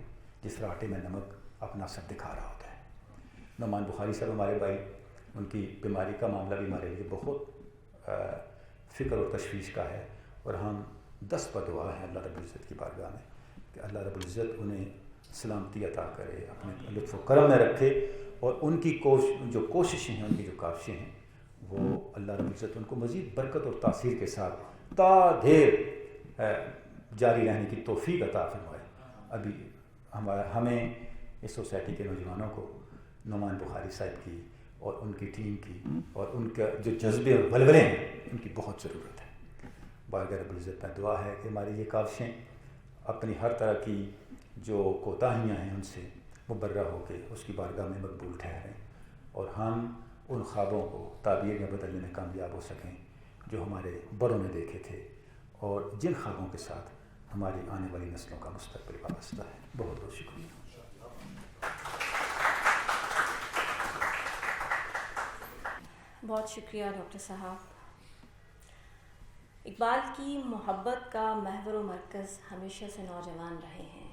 جس طرح آٹے میں نمک اپنا اثر دکھا رہا ہوتا ہے. نعمان بخاری صاحب ہمارے بھائی, ان کی بیماری کا معاملہ بھی ہمارے لیے بہت فکر اور تشویش کا ہے, اور ہم دست بدعا ہیں اللہ رب العزت کی بارگاہ میں کہ اللہ رب العزت انہیں سلامتی عطا کرے, اپنے لطف و کرم میں رکھے, اور ان کی جو کوششیں ہیں, ان کی جو کاوشیں ہیں, وہ اللہ رب العزت ان کو مزید برکت اور تاثیر کے ساتھ تا دیر جاری رہنے کی توفیق عطا فرمائے. ابھی ہمیں اس سوسائٹی کے نوجوانوں کو نعمان بخاری صاحب کی اور ان کی ٹیم کی اور ان کا جو جذبے اور ولولے ہیں, ان کی بہت ضرورت ہے. بارگاہ رب العزت میں دعا ہے کہ ہماری یہ کاوشیں اپنی ہر طرح کی جو کوتاہیاں ہیں ان سے مبرہ ہو کے اس کی بارگاہ میں مقبول ٹھہریں, اور ہم ان خوابوں کو تعبیر میں بدلنے میں کامیاب ہو سکیں جو ہمارے بڑوں نے دیکھے تھے, اور جن خوابوں کے ساتھ ہماری آنے والی نسلوں کا مستقبل وابستہ ہے. بہت بہت شکریہ. بہت شکریہ ڈاکٹر صاحب. اقبال کی محبت کا محور و مرکز ہمیشہ سے نوجوان رہے ہیں.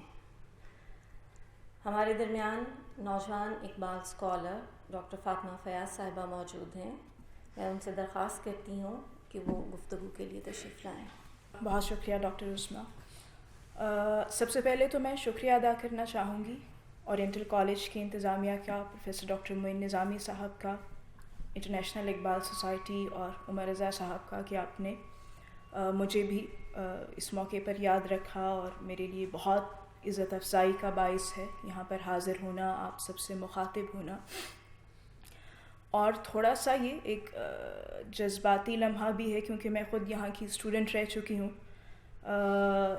ہمارے درمیان نوجوان اقبال اسکالر ڈاکٹر فاطمہ فیاض صاحبہ موجود ہیں. میں ان سے درخواست کرتی ہوں کہ وہ گفتگو کے لیے تشریف لائیں. بہت شکریہ ڈاکٹر عثمہ. سب سے پہلے تو میں شکریہ ادا کرنا چاہوں گی اورینٹل کالج کی انتظامیہ کا, پروفیسر ڈاکٹر معین نظامی صاحب کا, انٹرنیشنل اقبال سوسائٹی اور عمر رضا صاحب کا کہ آپ نے مجھے بھی اس موقع پر یاد رکھا, اور میرے لیے بہت عزت افزائی کا باعث ہے یہاں پر حاضر ہونا, آپ سب سے مخاطب ہونا. اور تھوڑا سا یہ ایک جذباتی لمحہ بھی ہے کیونکہ میں خود یہاں کی اسٹوڈنٹ رہ چکی ہوں.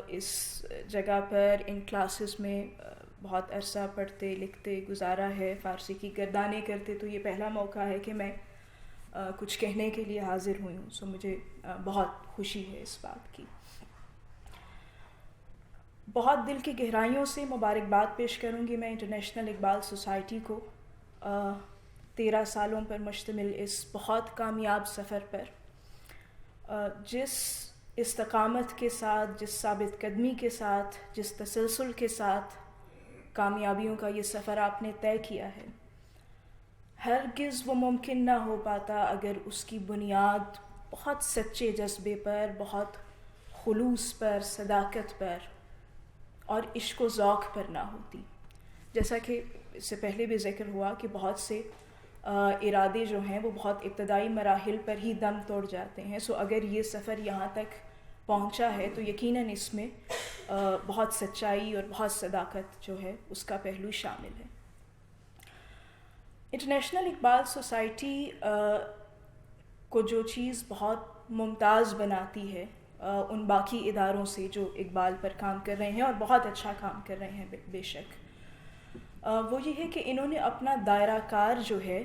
اس جگہ پر ان کلاسز میں بہت عرصہ پڑھتے لکھتے گزارا ہے, فارسی کی گردانیں کرتے, تو یہ پہلا موقع ہے کہ میں کچھ کہنے کے لیے حاضر ہوئی ہوں. مجھے بہت خوشی ہے اس بات کی. بہت دل کی گہرائیوں سے مبارکباد پیش کروں گی میں انٹرنیشنل اقبال سوسائٹی کو 13 سالوں پر مشتمل اس بہت کامیاب سفر پر، جس استقامت کے ساتھ، جس ثابت قدمی کے ساتھ، جس تسلسل کے ساتھ کامیابیوں کا یہ سفر آپ نے طے کیا ہے، ہرگز وہ ممکن نہ ہو پاتا اگر اس کی بنیاد بہت سچے جذبے پر، بہت خلوص پر، صداقت پر اور عشق و ذوق پر نہ ہوتی۔ جیسا کہ اس سے پہلے بھی ذکر ہوا کہ بہت سے ارادے جو ہیں وہ بہت ابتدائی مراحل پر ہی دم توڑ جاتے ہیں، سو اگر یہ سفر یہاں تک پہنچا ہے تو یقیناً اس میں بہت سچائی اور بہت صداقت جو ہے اس کا پہلو شامل ہے۔ انٹرنیشنل اقبال سوسائٹی کو جو چیز بہت ممتاز بناتی ہے ان باقی اداروں سے جو اقبال پر کام کر رہے ہیں اور بہت اچھا کام کر رہے ہیں بے شک، وہ یہ ہے کہ انہوں نے اپنا دائرہ کار جو ہے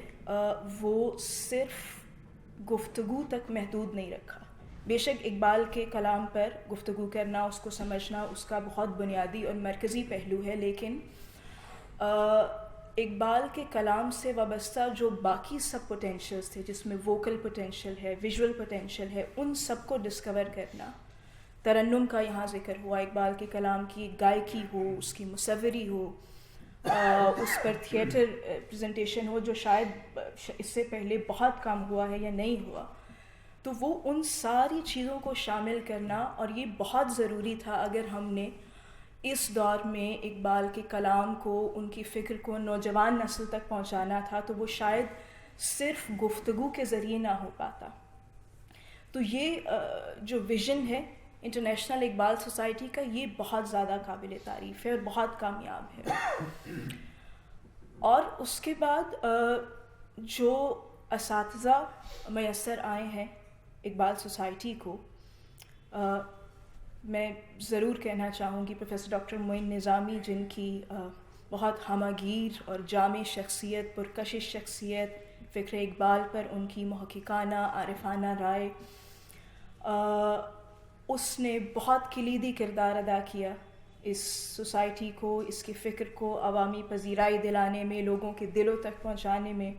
وہ صرف گفتگو تک محدود نہیں رکھا۔ بے شک اقبال کے کلام پر گفتگو کرنا، اس کو سمجھنا اس کا بہت بنیادی اور مرکزی پہلو ہے، لیکن اقبال کے کلام سے وابستہ جو باقی سب پوٹینشلز تھے، جس میں ووکل پوٹینشل ہے، ویژول پوٹینشل ہے، ان سب کو ڈسکور کرنا۔ ترنم کا یہاں ذکر ہوا، اقبال کے کلام کی گائکی ہو، اس کی مصوری ہو، اس پر تھیٹر پریزنٹیشن ہو جو شاید اس سے پہلے بہت کم ہوا ہے یا نہیں ہوا، تو وہ ان ساری چیزوں کو شامل کرنا، اور یہ بہت ضروری تھا اگر ہم نے اس دور میں اقبال کے کلام کو، ان کی فکر کو نوجوان نسل تک پہنچانا تھا، تو وہ شاید صرف گفتگو کے ذریعے نہ ہو پاتا۔ تو یہ جو ویژن ہے انٹرنیشنل اقبال سوسائٹی کا، یہ بہت زیادہ قابل تعریف ہے اور بہت کامیاب ہے۔ اور اس کے بعد جو اساتذہ میسر آئے ہیں اقبال سوسائٹی کو، میں ضرور کہنا چاہوں گی پروفیسر ڈاکٹر معین نظامی، جن کی بہت ہمہ اور جامع شخصیت، پرکشش شخصیت، فکر اقبال پر ان کی محققانہ عارفانہ رائے، اس نے بہت کلیدی کردار ادا کیا اس سوسائٹی کو، اس کی فکر کو عوامی پذیرائی دلانے میں، لوگوں کے دلوں تک پہنچانے میں،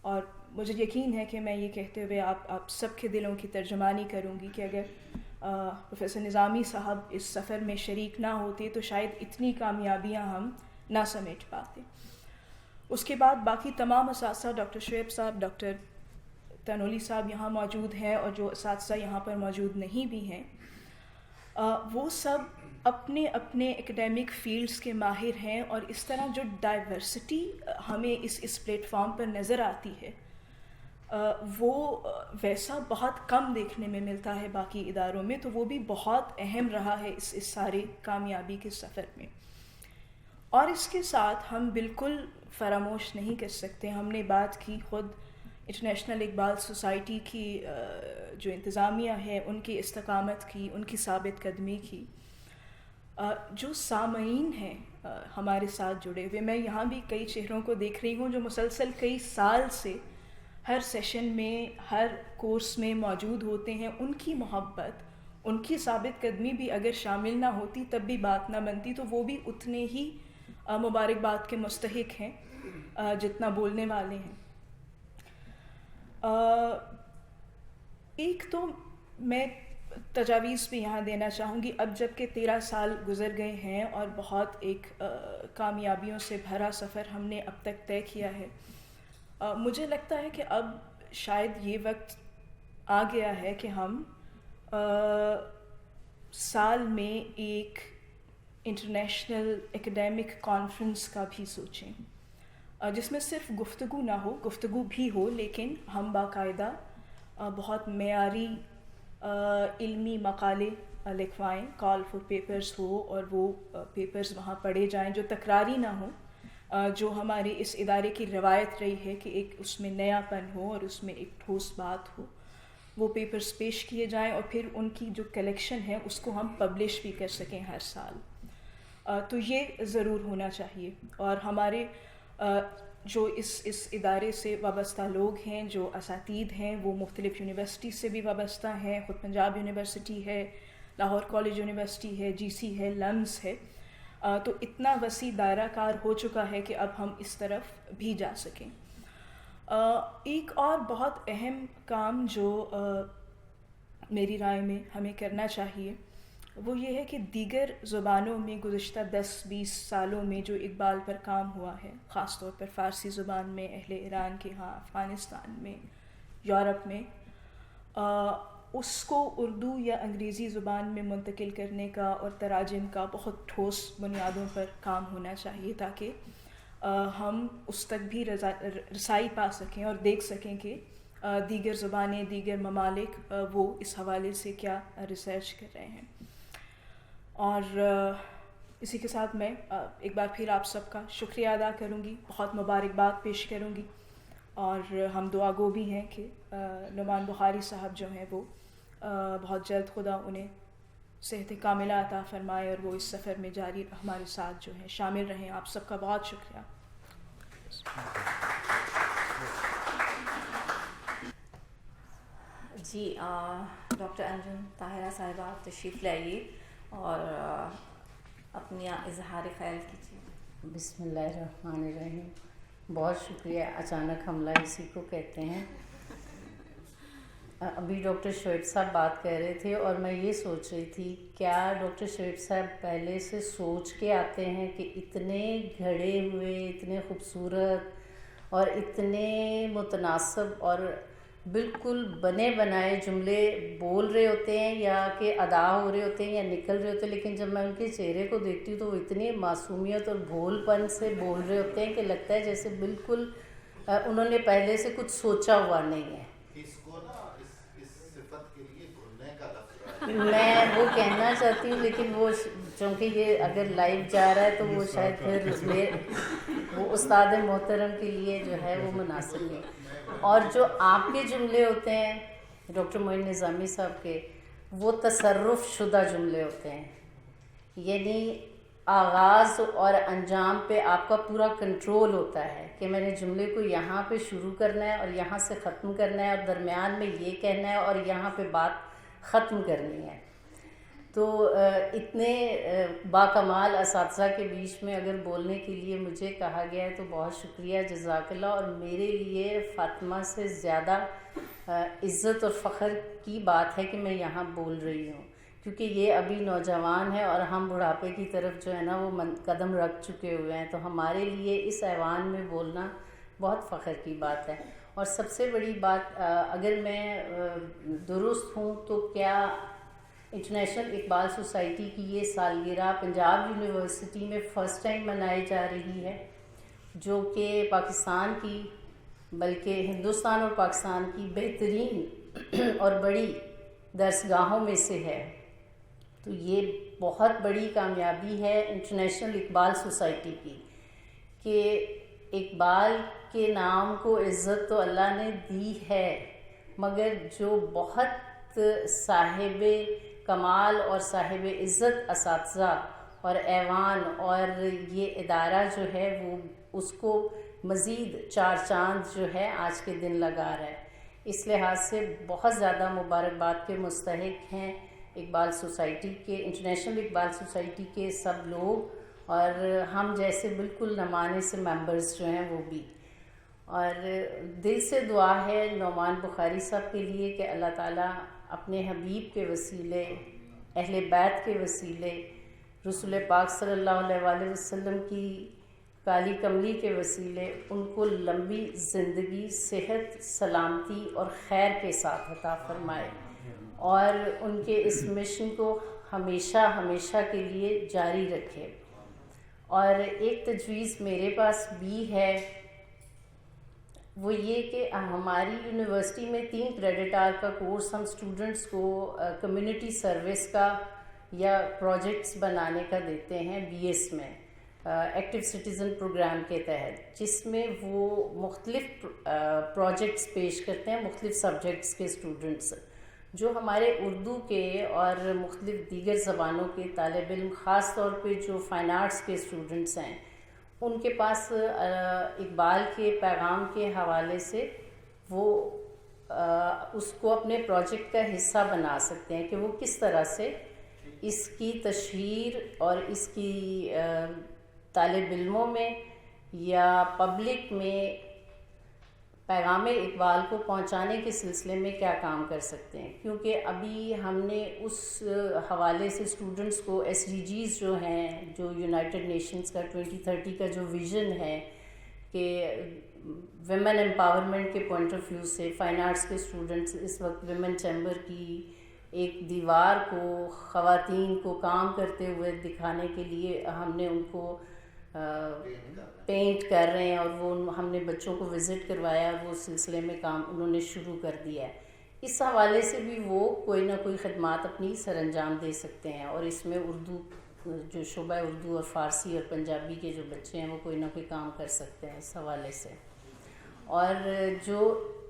اور مجھے یقین ہے کہ میں یہ کہتے ہوئے آپ سب کے دلوں کی ترجمانی کروں گی کہ اگر پروفیسر نظامی صاحب اس سفر میں شریک نہ ہوتے تو شاید اتنی کامیابیاں ہم نہ سمیٹ پاتے۔ اس کے بعد باقی تمام اساتذہ، ڈاکٹر شعیب صاحب، ڈاکٹر تنولی صاحب یہاں موجود ہیں، اور جو اساتذہ یہاں پر موجود نہیں بھی ہیں، وہ سب اپنے اپنے ایکڈیمک فیلڈز کے ماہر ہیں، اور اس طرح جو ڈائیورسٹی ہمیں اس پلیٹ فارم پر نظر آتی ہے وہ ویسا بہت کم دیکھنے میں ملتا ہے باقی اداروں میں، تو وہ بھی بہت اہم رہا ہے اس سارے کامیابی کے سفر میں۔ اور اس کے ساتھ ہم بالکل فراموش نہیں کر سکتے، ہم نے بات کی خود انٹرنیشنل اقبال سوسائٹی کی جو انتظامیہ ہے ان کی استقامت کی، ان کی ثابت قدمی کی، جو سامعین ہیں ہمارے ساتھ جڑے ہوئے، میں یہاں بھی کئی چہروں کو دیکھ رہی ہوں جو مسلسل کئی سال سے ہر سیشن میں، ہر کورس میں موجود ہوتے ہیں، ان کی محبت، ان کی ثابت قدمی بھی اگر شامل نہ ہوتی تب بھی بات نہ بنتی، تو وہ بھی اتنے ہی مبارکباد کے مستحق ہیں جتنا بولنے والے ہیں۔ ایک تو میں تجاویز بھی یہاں دینا چاہوں گی، اب جب کہ 13 سال گزر گئے ہیں اور بہت ایک کامیابیوں سے بھرا سفر ہم نے اب تک طے کیا ہے، مجھے لگتا ہے کہ اب شاید یہ وقت آ گیا ہے کہ ہم سال میں ایک انٹرنیشنل ایکڈیمک کانفرنس کا بھی سوچیں، جس میں صرف گفتگو نہ ہو، گفتگو بھی ہو، لیکن ہم باقاعدہ بہت معیاری علمی مقالے لکھوائیں، کال فور پیپرز ہو، اور وہ پیپرز وہاں پڑھے جائیں جو تکراری نہ ہوں، جو ہمارے اس ادارے کی روایت رہی ہے کہ ایک اس میں نیا پن ہو اور اس میں ایک ٹھوس بات ہو، وہ پیپرز پیش کیے جائیں، اور پھر ان کی جو کلیکشن ہے اس کو ہم پبلش بھی کر سکیں ہر سال۔ تو یہ ضرور ہونا چاہیے، اور ہمارے جو اس ادارے سے وابستہ لوگ ہیں، جو اساتید ہیں، وہ مختلف یونیورسٹی سے بھی وابستہ ہیں، خود پنجاب یونیورسٹی ہے، لاہور کالج یونیورسٹی ہے, GC ہے, لمز ہے, تو اتنا وسیع دائرہ کار ہو چکا ہے کہ اب ہم اس طرف بھی جا سکیں. ایک اور بہت اہم کام جو میری رائے میں ہمیں کرنا چاہیے وہ یہ ہے کہ دیگر زبانوں میں گزشتہ 10-20 سالوں میں جو اقبال پر کام ہوا ہے, خاص طور پر فارسی زبان میں, اہل ایران کے ہاں, افغانستان میں, یورپ میں, اس کو اردو یا انگریزی زبان میں منتقل کرنے کا اور تراجم کا بہت ٹھوس بنیادوں پر کام ہونا چاہیے تاکہ ہم اس تک بھی رسائی پا سکیں اور دیکھ سکیں کہ دیگر زبانیں, دیگر ممالک وہ اس حوالے سے کیا ریسرچ کر رہے ہیں. اور اسی کے ساتھ میں ایک بار پھر آپ سب کا شکریہ ادا کروں گی, بہت مبارکباد پیش کروں گی, اور ہم دعا گو بھی ہیں کہ نعمان بخاری صاحب جو ہیں وہ بہت جلد خدا انہیں صحت کاملہ عطا فرمائے اور وہ اس سفر میں جاری ہمارے ساتھ جو ہیں شامل رہیں. آپ سب کا بہت شکریہ. جی, ڈاکٹر انجم طاہرہ صاحبہ آپ تشریف لائیے اور اپنی اظہار خیال کیجیے. بسم اللہ الرحمن الرحیم. بہت شکریہ. اچانک حملہ اسی کو کہتے ہیں. ابھی ڈاکٹر شعیب صاحب بات کر رہے تھے اور میں یہ سوچ رہی تھی کیا ڈاکٹر شعیب صاحب پہلے سے سوچ کے آتے ہیں کہ اتنے گھڑے ہوئے, اتنے خوبصورت اور اتنے متناسب اور بالکل بنے بنائے جملے بول رہے ہوتے ہیں یا کہ ادا ہو رہے ہوتے ہیں یا نکل رہے ہوتے ہیں, لیکن جب میں ان کے چہرے کو دیکھتی ہوں تو وہ اتنی معصومیت اور بھول پن سے بول رہے ہوتے ہیں کہ لگتا ہے جیسے بالکل انہوں نے پہلے سے کچھ سوچا ہوا نہیں ہے. میں وہ کہنا چاہتی ہوں لیکن وہ چونکہ یہ اگر لائیو جا رہا ہے تو وہ شاید پھر وہ استاد محترم کے لیے جو ہے وہ مناسب نہیں. اور جو آپ کے جملے ہوتے ہیں ڈاکٹر معین نظامی صاحب کے, وہ تصرف شدہ جملے ہوتے ہیں, یعنی آغاز اور انجام پہ آپ کا پورا کنٹرول ہوتا ہے کہ میں نے جملے کو یہاں پہ شروع کرنا ہے اور یہاں سے ختم کرنا ہے اور درمیان میں یہ کہنا ہے اور یہاں پہ بات ختم کرنی ہے. تو اتنے باکمال اساتذہ کے بیچ میں اگر بولنے کے لیے مجھے کہا گیا ہے تو بہت شکریہ, جزاک اللہ. اور میرے لیے فاطمہ سے زیادہ عزت اور فخر کی بات ہے کہ میں یہاں بول رہی ہوں, کیونکہ یہ ابھی نوجوان ہے اور ہم بڑھاپے کی طرف جو ہے نا وہ قدم رکھ چکے ہوئے ہیں. تو ہمارے لیے اس ایوان میں بولنا بہت فخر کی بات ہے. اور سب سے بڑی بات, اگر میں درست ہوں تو کیا انٹرنیشنل اقبال سوسائٹی کی یہ سالگرہ پنجاب یونیورسٹی میں فرسٹ ٹائم منائی جا رہی ہے, جو کہ پاکستان کی بلکہ ہندوستان اور پاکستان کی بہترین اور بڑی درسگاہوں میں سے ہے. تو یہ بہت بڑی کامیابی ہے انٹرنیشنل اقبال سوسائٹی کی کہ اقبال کے نام کو عزت تو اللہ نے دی ہے, مگر جو بہت صاحب کمال اور صاحب عزت اساتذہ اور ایوان اور یہ ادارہ جو ہے وہ اس کو مزید 4 چاند جو ہے آج کے دن لگا رہا ہے. اس لحاظ سے بہت زیادہ مبارکباد کے مستحق ہیں اقبال سوسائٹی کے, انٹرنیشنل اقبال سوسائٹی کے سب لوگ, اور ہم جیسے بالکل نمانے سے ممبرز جو ہیں وہ بھی. اور دل سے دعا ہے نعمان بخاری صاحب کے لیے کہ اللہ تعالیٰ اپنے حبیب کے وسیلے, اہل بیت کے وسیلے, رسول پاک صلی اللہ علیہ وآلہ وسلم کی کالی کملی کے وسیلے ان کو لمبی زندگی, صحت, سلامتی اور خیر کے ساتھ عطا فرمائے, اور ان کے اس مشن کو ہمیشہ ہمیشہ کے لیے جاری رکھے. اور ایک تجویز میرے پاس بھی ہے, وہ یہ کہ ہماری یونیورسٹی میں 3 کریڈٹ آور کا کورس ہم اسٹوڈنٹس کو کمیونٹی سروس کا یا پروجیکٹس بنانے کا دیتے ہیں BS میں, ایکٹیو سٹیزن پروگرام کے تحت, جس میں وہ مختلف پروجیکٹس پیش کرتے ہیں مختلف سبجیکٹس کے اسٹوڈنٹس, جو ہمارے اردو کے اور مختلف دیگر زبانوں کے طالب علم, خاص طور پہ جو فائن آرٹس کے اسٹوڈنٹس ہیں, ان کے پاس اقبال کے پیغام کے حوالے سے وہ اس کو اپنے پروجیکٹ کا حصہ بنا سکتے ہیں کہ وہ کس طرح سے اس کی تشہیر اور اس کی طالب علموں میں یا پبلک میں پیغام اقبال کو پہنچانے کے سلسلے میں کیا کام کر سکتے ہیں؟ کیونکہ ابھی ہم نے اس حوالے سے اسٹوڈنٹس کو SDGs جو ہیں، جو یونائٹڈ نیشنز کا 2030 کا جو ویژن ہے کہ ویمن امپاورمنٹ کے پوائنٹ آف ویو سے فائن آرٹس کے اسٹوڈنٹس اس وقت ویمن چیمبر کی ایک دیوار کو خواتین کو کام کرتے ہوئے دکھانے کے لیے ہم نے ان کو پینٹ کر رہے ہیں، اور وہ ہم نے بچوں کو وزٹ کروایا، وہ سلسلے میں کام انہوں نے شروع کر دیا ہے. اس حوالے سے بھی وہ کوئی نہ کوئی خدمات اپنی سر انجام دے سکتے ہیں، اور اس میں اردو جو شعبہ اردو اور فارسی اور پنجابی کے جو بچے ہیں وہ کوئی نہ کوئی کام کر سکتے ہیں اس حوالے سے. اور جو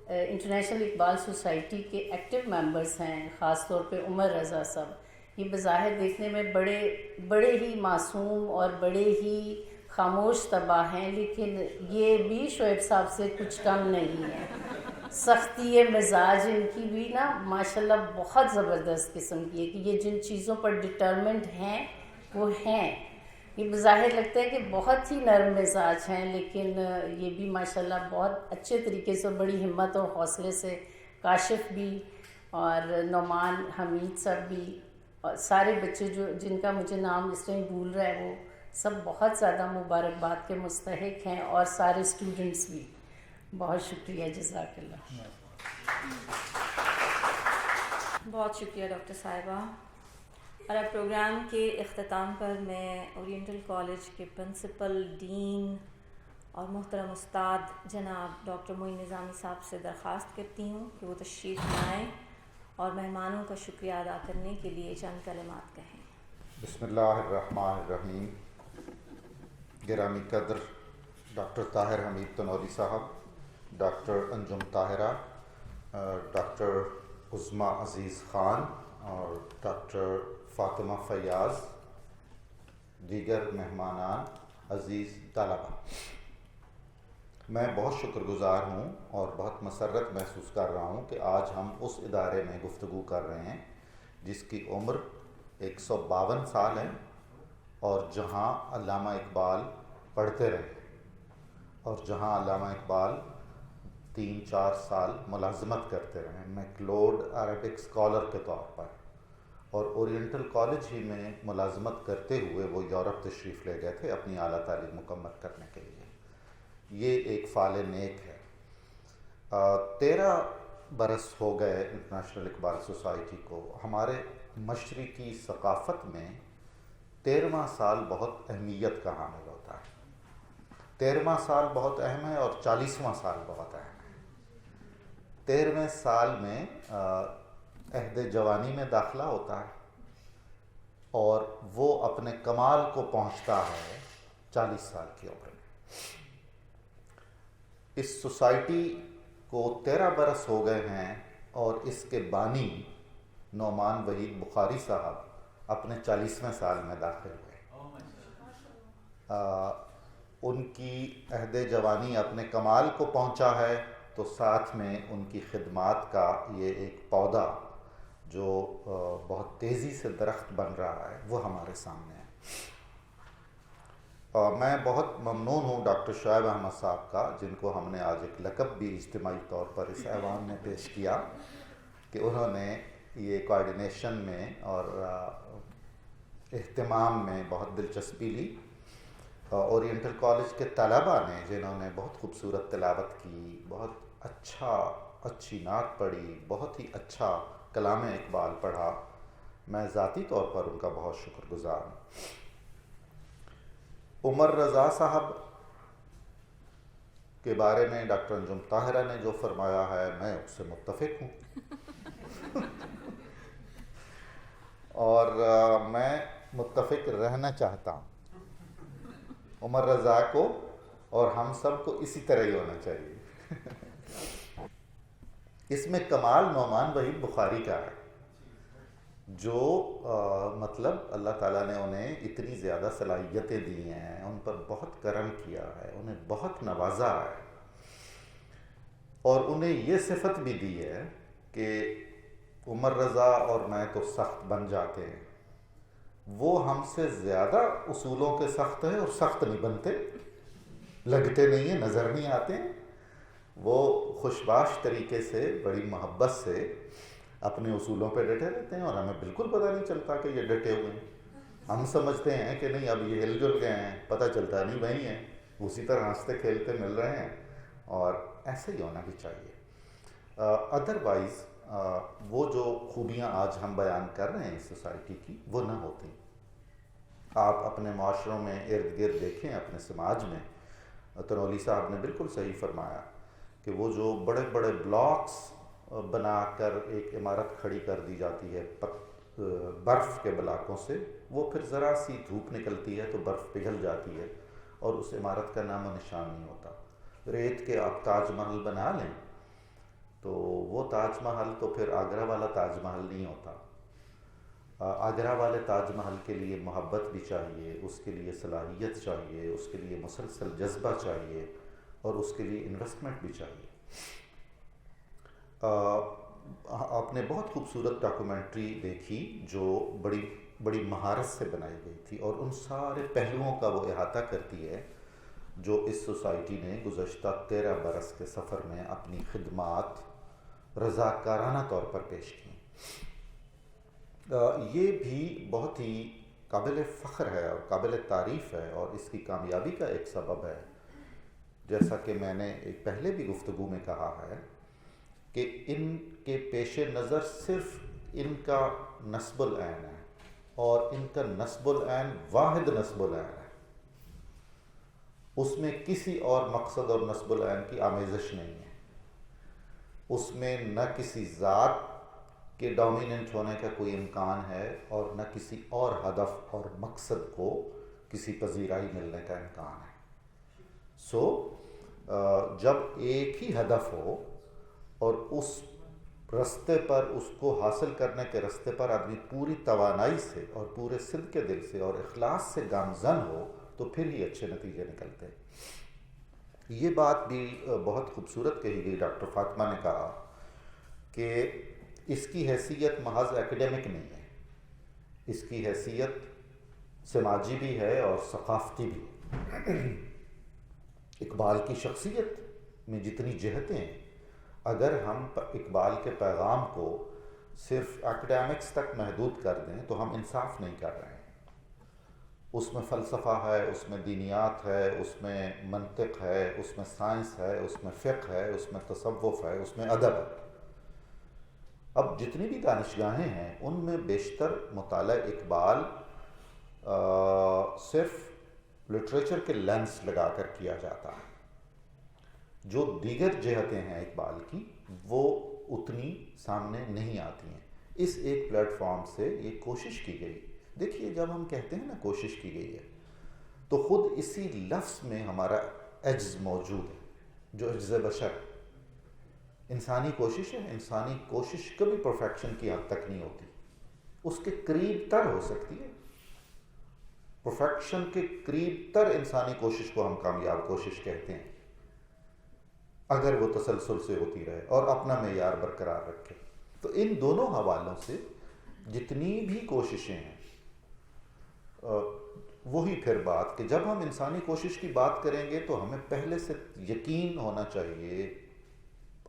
انٹرنیشنل اقبال سوسائٹی کے ایکٹیو ممبرز ہیں، خاص طور پہ عمر رضا صاحب، یہ بظاہر دیکھنے میں بڑے ہی معصوم اور بڑے ہی خاموش طبع ہیں، لیکن یہ بھی شعیب صاحب سے کچھ کم نہیں ہے. سختی مزاج ان کی بھی نا ماشاءاللہ بہت زبردست قسم کی ہے کہ یہ جن چیزوں پر ڈٹرمنٹ ہیں وہ ہیں. یہ بظاہر لگتا ہے کہ بہت ہی نرم مزاج ہیں، لیکن یہ بھی ماشاءاللہ بہت اچھے طریقے سے بڑی ہمت اور حوصلے سے کاشف بھی اور نعمان حمید صاحب بھی اور سارے بچے جو جن کا مجھے نام اس ٹائم بھول رہا ہے وہ سب بہت زیادہ مبارکباد کے مستحق ہیں، اور سارے اسٹوڈنٹس بھی. بہت شکریہ، جزاک اللہ. بہت شکریہ ڈاکٹر صاحبہ. اور اب پروگرام کے اختتام پر میں اورینٹل کالج کے پرنسپل، ڈین اور محترم استاد جناب ڈاکٹر معین نظامی صاحب سے درخواست کرتی ہوں کہ وہ تشریف لائیں اور مہمانوں کا شکریہ ادا کرنے کے لیے چند کلمات کہیں. بسم اللہ الرحمن الرحیم. گرامی قدر ڈاکٹر طاہر حمید تنوری صاحب، ڈاکٹر انجم طاہرہ، ڈاکٹر عظمیٰ عزیز خان اور ڈاکٹر فاطمہ فیاض، دیگر مہمانان، عزیز طلبہ، میں بہت شکر گزار ہوں اور بہت مسرت محسوس کر رہا ہوں کہ آج ہم اس ادارے میں گفتگو کر رہے ہیں جس کی عمر 152 سال ہے، اور جہاں علامہ اقبال پڑھتے رہے اور جہاں علامہ اقبال 3-4 سال ملازمت کرتے رہے میکلوڈ عربک اسکالر کے طور پر، اور اورینٹل کالج ہی میں ملازمت کرتے ہوئے وہ یورپ تشریف لے گئے تھے اپنی اعلیٰ تعلیم مکمل کرنے کے لیے. یہ ایک فعال نیک ہے. 13 برس ہو گئے انٹرنیشنل اقبال سوسائٹی کو. ہمارے مشرقی ثقافت میں 13واں سال بہت اہمیت کا حامل ہوتا ہے. 13واں سال بہت اہم ہے اور 40واں سال بہت اہم ہے. 13ویں سال میں عہد جوانی میں داخلہ ہوتا ہے اور وہ اپنے کمال کو پہنچتا ہے 40 سال کی عمر میں. اس سوسائٹی کو 13 برس ہو گئے ہیں اور اس کے بانی نعمان وحید بخاری صاحب اپنے 40ویں سال میں داخل ہوئے. ان کی عہد جوانی اپنے کمال کو پہنچا ہے تو ساتھ میں ان کی خدمات کا یہ ایک پودا جو بہت تیزی سے درخت بن رہا ہے وہ ہمارے سامنے ہے. میں بہت ممنون ہوں ڈاکٹر شعیب احمد صاحب کا، جن کو ہم نے آج ایک لقب بھی اجتماعی طور پر اس ایوان میں پیش کیا، کہ انہوں نے یہ کوارڈینیشن میں اور اہتمام میں بہت دلچسپی لی. اورینٹل کالج کے طلباء نے جنہوں نے بہت خوبصورت تلاوت کی، بہت اچھی نعت پڑھی، بہت ہی اچھا کلام اقبال پڑھا، میں ذاتی طور پر ان کا بہت شکر گزار ہوں. عمر رضا صاحب کے بارے میں ڈاکٹر انجم طاہرہ نے جو فرمایا ہے میں اس سے متفق ہوں اور میں متفق رہنا چاہتا ہوں. عمر رضا کو اور ہم سب کو اسی طرح ہی ہونا چاہیے. اس میں کمال نعمان وحید بخاری کا ہے، جو مطلب اللہ تعالیٰ نے انہیں اتنی زیادہ صلاحیتیں دی ہیں، ان پر بہت کرم کیا ہے، انہیں بہت نوازا ہے، اور انہیں یہ صفت بھی دی ہے کہ عمر رضا اور میں تو سخت بن جاتے ہیں وہ ہم سے زیادہ اصولوں کے سخت ہیں اور سخت نہیں بنتے، لگتے نہیں ہیں، نظر نہیں آتے ہیں. وہ خوشباش طریقے سے بڑی محبت سے اپنے اصولوں پہ ڈٹے رہتے ہیں اور ہمیں بالکل پتہ نہیں چلتا کہ یہ ڈٹے ہوئے ہیں. ہم سمجھتے ہیں کہ نہیں اب یہ ہل جل گئے ہیں، پتہ چلتا نہیں وہی ہیں، اسی طرح ہنستے کھیلتے مل رہے ہیں. اور ایسے ہی ہونا بھی چاہیے. ادروائز وہ جو خوبیاں آج ہم بیان کر رہے ہیں اس سوسائٹی کی وہ نہ ہوتی. آپ اپنے معاشروں میں ارد گرد دیکھیں، اپنے سماج میں. تنولی صاحب نے بالکل صحیح فرمایا کہ وہ جو بڑے بڑے بلاکس بنا کر ایک عمارت کھڑی کر دی جاتی ہے برف کے بلاکوں سے، وہ پھر ذرا سی دھوپ نکلتی ہے تو برف پگھل جاتی ہے اور اس عمارت کا نام و نشان نہیں ہوتا. ریت کے آپ تاج محل بنا لیں تو وہ تاج محل تو پھر آگرہ والا تاج محل نہیں ہوتا. آگرہ والے تاج محل کے لیے محبت بھی چاہیے، اس کے لیے صلاحیت چاہیے، اس کے لیے مسلسل جذبہ چاہیے اور اس کے لیے انویسٹمنٹ بھی چاہیے. آپ نے بہت خوبصورت ڈاکومنٹری دیکھی جو بڑی مہارت سے بنائی گئی تھی اور ان سارے پہلوؤں کا وہ احاطہ کرتی ہے جو اس سوسائٹی نے گزشتہ 13 برس کے سفر میں اپنی خدمات رضاکارانہ طور پر پیش کی. یہ بھی بہت ہی قابل فخر ہے اور قابل تعریف ہے اور اس کی کامیابی کا ایک سبب ہے. جیسا کہ میں نے ایک پہلے بھی گفتگو میں کہا ہے کہ ان کے پیش نظر صرف ان کا نصب العین ہے اور ان کا نصب العین واحد نصب العین ہے. اس میں کسی اور مقصد اور نصب العین کی آمیزش نہیں ہے. اس میں نہ کسی ذات کے ڈومیننٹ ہونے کا کوئی امکان ہے اور نہ کسی اور ہدف اور مقصد کو کسی پذیرائی ملنے کا امکان ہے. جب ایک ہی ہدف ہو اور اس رستے پر، اس کو حاصل کرنے کے رستے پر آدمی پوری توانائی سے اور پورے صدق کے دل سے اور اخلاص سے گامزن ہو تو پھر ہی اچھے نتیجے نکلتے. یہ بات بھی بہت خوبصورت کہی گئی. ڈاکٹر فاطمہ نے کہا کہ اس کی حیثیت محض ایکڈیمک نہیں ہے، اس کی حیثیت سماجی بھی ہے اور ثقافتی بھی. اقبال کی شخصیت میں جتنی جہتیں ہیں، اگر ہم اقبال کے پیغام کو صرف ایکڈیمکس تک محدود کر دیں تو ہم انصاف نہیں کر رہے ہیں. اس میں فلسفہ ہے، اس میں دینیات ہے، اس میں منطق ہے، اس میں سائنس ہے، اس میں فقہ ہے، اس میں تصوف ہے، اس میں ادب ہے. اب جتنی بھی دانشگاہیں ہیں ان میں بیشتر مطالعہ اقبال صرف لٹریچر کے لینس لگا کر کیا جاتا ہے. جو دیگر جہتیں ہیں اقبال کی وہ اتنی سامنے نہیں آتی ہیں. اس ایک پلیٹ فارم سے یہ کوشش کی گئی. دیکھیے جب ہم کہتے ہیں نا کوشش کی گئی ہے تو خود اسی لفظ میں ہمارا عجز موجود ہے، جو عجز بشر. انسانی کوشش ہے، انسانی کوشش کبھی پرفیکشن کی حد تک نہیں ہوتی، اس کے قریب تر ہو سکتی ہے. پرفیکشن کے قریب تر انسانی کوشش کو ہم کامیاب کوشش کہتے ہیں اگر وہ تسلسل سے ہوتی رہے اور اپنا معیار برقرار رکھے. تو ان دونوں حوالوں سے جتنی بھی کوششیں ہیں وہی پھر بات کہ جب ہم انسانی کوشش کی بات کریں گے تو ہمیں پہلے سے یقین ہونا چاہیے،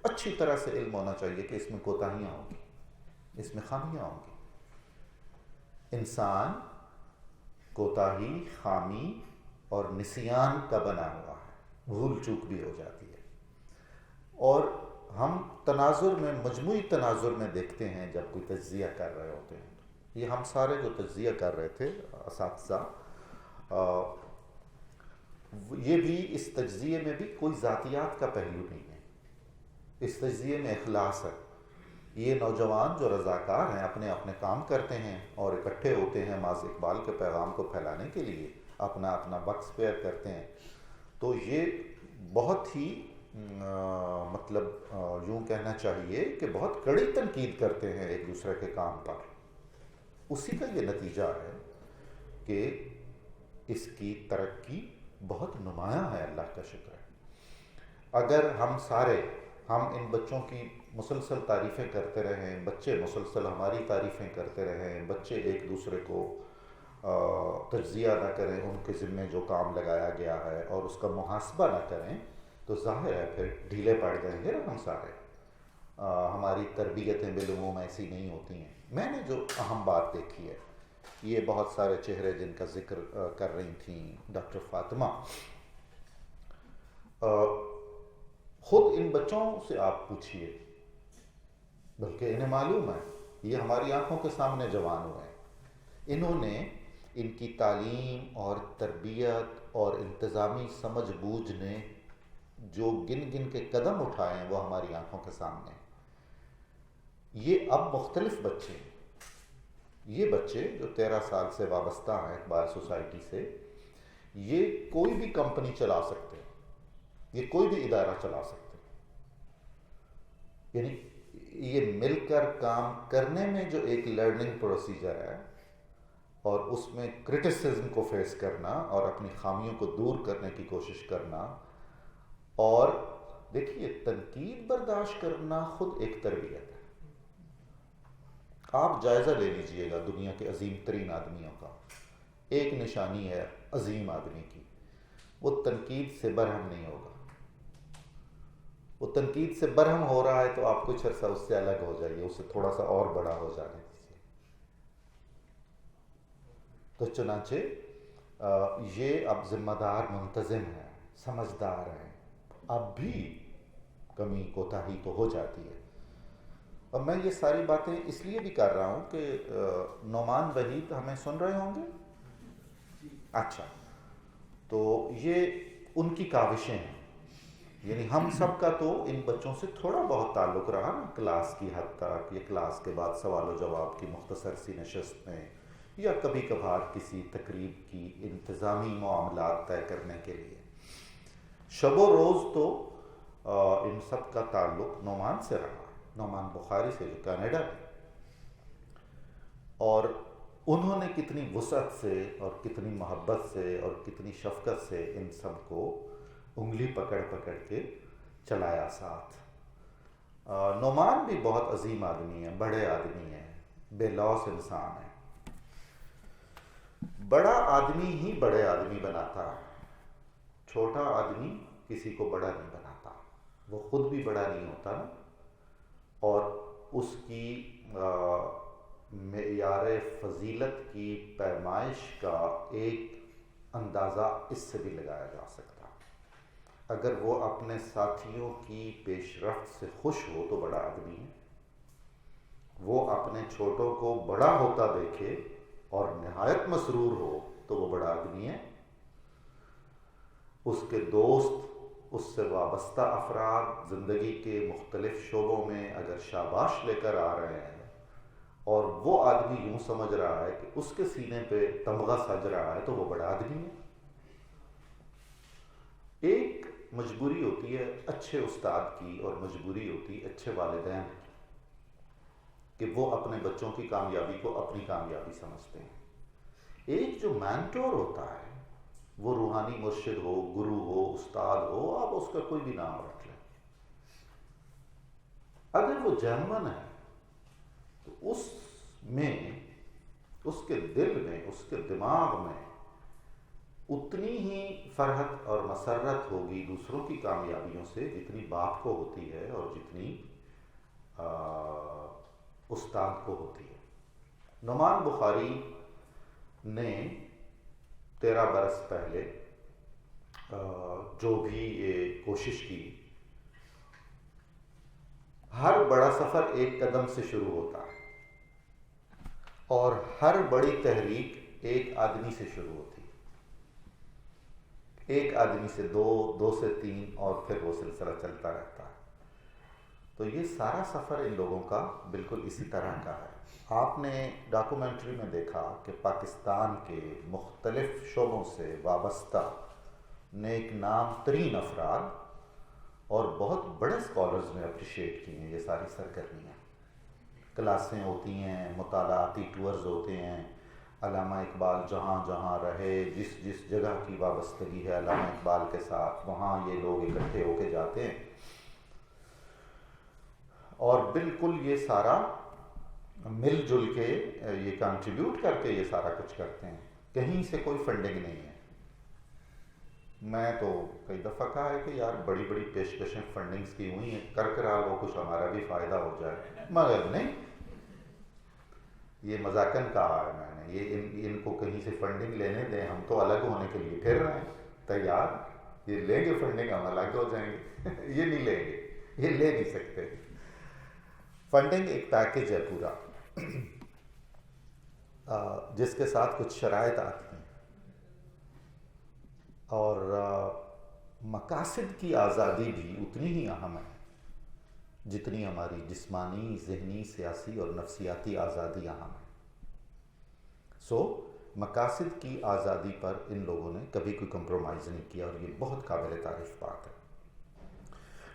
اچھی طرح سے علم ہونا چاہیے کہ اس میں کوتاہیاں ہوں گی، اس میں خامیاں ہوں گی. انسان کوتاہی، خامی اور نسیان کا بنا ہوا ہے، بھول چوک بھی ہو جاتی ہے. اور ہم تناظر میں، مجموعی تناظر میں دیکھتے ہیں جب کوئی تجزیہ کر رہے ہوتے ہیں. یہ ہم سارے جو تجزیہ کر رہے تھے اساتذہ، یہ بھی اس تجزیے میں بھی کوئی ذاتیات کا پہلو نہیں ہے. اس تجزیے میں اخلاص ہے. یہ نوجوان جو رضاکار ہیں اپنے اپنے کام کرتے ہیں اور اکٹھے ہوتے ہیں معاذ اقبال کے پیغام کو پھیلانے کے لیے، اپنا اپنا وقت اسپیئر کرتے ہیں. تو یہ بہت ہی مطلب یوں کہنا چاہیے کہ بہت کڑی تنقید کرتے ہیں ایک دوسرے کے کام پر. اسی کا یہ نتیجہ ہے کہ اس کی ترقی بہت نمایاں ہے. اللہ کا شکر ہے. اگر ہم ان بچوں کی مسلسل تعریفیں کرتے رہیں، بچے مسلسل ہماری تعریفیں کرتے رہیں، بچے ایک دوسرے کو تجزیہ نہ کریں ان کے ذمے جو کام لگایا گیا ہے اور اس کا محاسبہ نہ کریں تو ظاہر ہے پھر ڈھیلے پڑ جائیں گے نا ہم سارے. ہماری تربیتیں بالعموم ایسی نہیں ہوتی ہیں. میں نے جو اہم بات دیکھی ہے یہ بہت سارے چہرے جن کا ذکر کر رہی تھیں ڈاکٹر فاطمہ، خود ان بچوں سے آپ پوچھئے، بلکہ انہیں معلوم ہے، یہ ہماری آنکھوں کے سامنے جوان ہوئے ہیں. انہوں نے ان کی تعلیم اور تربیت اور انتظامی سمجھ بوجھ نے جو گن گن کے قدم اٹھائے ہیں وہ ہماری آنکھوں کے سامنے. یہ اب مختلف بچے ہیں. یہ بچے جو 13 سال سے وابستہ ہیں اقبال سوسائٹی سے، یہ کوئی بھی کمپنی چلا سکتے ہیں، یہ کوئی بھی ادارہ چلا سکتے ہیں. یعنی یہ مل کر کام کرنے میں جو ایک لرننگ پروسیجر ہے اور اس میں کرٹیسزم کو فیس کرنا اور اپنی خامیوں کو دور کرنے کی کوشش کرنا، اور دیکھیے تنقید برداشت کرنا خود ایک تربیت ہے. آپ جائزہ لے لیجئے گا دنیا کے عظیم ترین آدمیوں کا. ایک نشانی ہے عظیم آدمی کی، وہ تنقید سے برہم نہیں ہوگا. وہ تنقید سے برہم ہو رہا ہے تو آپ کچھ عرصہ اس سے الگ ہو جائیے، اسے تھوڑا سا اور بڑا ہو جانے دیجیے. تو چنانچہ یہ اب ذمہ دار منتظم ہے، سمجھدار ہے. اب بھی کمی کوتاہی تو ہو جاتی ہے. اور میں یہ ساری باتیں اس لیے بھی کر رہا ہوں کہ نعمان وحید ہمیں سن رہے ہوں گے؟ اچھا، تو یہ ان کی کاوشیں ہیں. یعنی ہم سب کا تو ان بچوں سے تھوڑا بہت تعلق رہا نا کلاس کی حد تک، یا کلاس کے بعد سوال و جواب کی مختصر سی نشست میں، یا کبھی کبھار کسی تقریب کی انتظامی معاملات طے کرنے کے لیے. شب و روز تو ان سب کا تعلق نعمان سے رہا، نعمان بخاری سے جو کینیڈا میں. اور انہوں نے کتنی وسعت سے اور کتنی محبت سے اور کتنی شفقت سے ان سب کو انگلی پکڑ پکڑ کے چلایا ساتھ. نعمان بھی بہت عظیم آدمی ہے، بڑے آدمی ہیں، بے لوث انسان ہے. بڑا آدمی ہی بڑے آدمی بناتا ہے، چھوٹا آدمی کسی کو بڑا نہیں بناتا. وہ خود بھی بڑا نہیں ہوتا نا، اور اس کی معیار فضیلت کی پیمائش کا ایک اندازہ اس سے بھی لگایا جا سکتا. اگر وہ اپنے ساتھیوں کی پیش رفت سے خوش ہو تو بڑا آدمی ہے. وہ اپنے چھوٹوں کو بڑا ہوتا دیکھے اور نہایت مسرور ہو تو وہ بڑا آدمی ہے. اس کے دوست، اس سے وابستہ افراد زندگی کے مختلف شعبوں میں اگر شاباش لے کر آ رہے ہیں اور وہ آدمی یوں سمجھ رہا ہے کہ اس کے سینے پہ تمغہ سج رہا ہے تو وہ بڑا آدمی ہے. ایک مجبوری ہوتی ہے اچھے استاد کی اور مجبوری ہوتی ہے اچھے والدین کی کہ وہ اپنے بچوں کی کامیابی کو اپنی کامیابی سمجھتے ہیں. ایک جو مینٹور ہوتا ہے، وہ روحانی مرشد ہو، گرو ہو، استاد ہو، آپ اس کا کوئی بھی نام رکھ لیں، اگر وہ جینون ہے تو اس میں، اس کے دل میں، اس کے دماغ میں اتنی ہی فرحت اور مسرت ہوگی دوسروں کی کامیابیوں سے جتنی باپ کو ہوتی ہے اور جتنی استاد کو ہوتی ہے. نعمان بخاری نے 13 برس پہلے جو بھی یہ کوشش کی، ہر بڑا سفر ایک قدم سے شروع ہوتا ہے اور ہر بڑی تحریک ایک آدمی سے شروع ہوتی ہے. ایک آدمی سے 2، 2 سے 3 اور پھر وہ سلسلہ چلتا رہتا ہے. تو یہ سارا سفر ان لوگوں کا بالکل اسی طرح کا ہے. آپ نے ڈاکومنٹری میں دیکھا کہ پاکستان کے مختلف شعبوں سے وابستہ نیک نام ترین افراد اور بہت بڑے اسکالرز نے اپریشیٹ کی ہیں یہ ساری سرگرمیاں. کلاسیں ہوتی ہیں، مطالعاتی ٹورز ہوتے ہیں. علامہ اقبال جہاں جہاں رہے، جس جس جگہ کی وابستگی ہے علامہ اقبال کے ساتھ، وہاں یہ لوگ اکٹھے ہو کے جاتے ہیں اور بالکل یہ سارا مل جل کے یہ کنٹریبیوٹ کر کے یہ سارا کچھ کرتے ہیں. کہیں سے کوئی فنڈنگ نہیں ہے. میں تو کئی دفعہ کہا ہے کہ یار بڑی بڑی پیشکشیں فنڈنگز کی ہوئی ہیں, کر کرا لو کچھ ہمارا بھی فائدہ ہو جائے, مگر نہیں. یہ مذاقن کہا ہے میں نے, یہ ان کو کہیں سے فنڈنگ لینے دیں, ہم تو الگ ہونے کے لیے پھر رہے ہیں تیار. یہ لیں گے فنڈنگ, ہم الگ ہو جائیں گے. یہ نہیں لیں گے, یہ لے نہیں سکتے. فنڈنگ ایک پیکج ہے پورا, جس کے ساتھ کچھ شرائط آتی ہیں, اور مقاصد کی آزادی بھی اتنی ہی اہم ہے جتنی ہماری جسمانی, ذہنی, سیاسی اور نفسیاتی آزادی اہم ہے. مقاصد کی آزادی پر ان لوگوں نے کبھی کوئی کمپرومائز نہیں کیا, اور یہ بہت قابل تعریف بات ہے.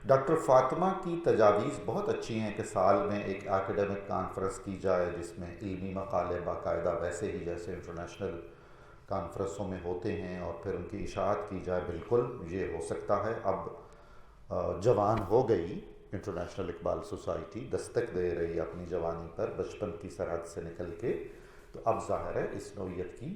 ڈاکٹر فاطمہ کی تجاویز بہت اچھی ہیں کہ سال میں ایک ایکڈیمک کانفرنس کی جائے جس میں علمی مقالے باقاعدہ ویسے ہی جیسے انٹرنیشنل کانفرنسوں میں ہوتے ہیں, اور پھر ان کی اشاعت کی جائے. بالکل یہ ہو سکتا ہے. اب جوان ہو گئی انٹرنیشنل اقبال سوسائٹی, دستک دے رہی اپنی جوانی پر بچپن کی سرحد سے نکل کے, تو اب ظاہر ہے اس نوعیت کی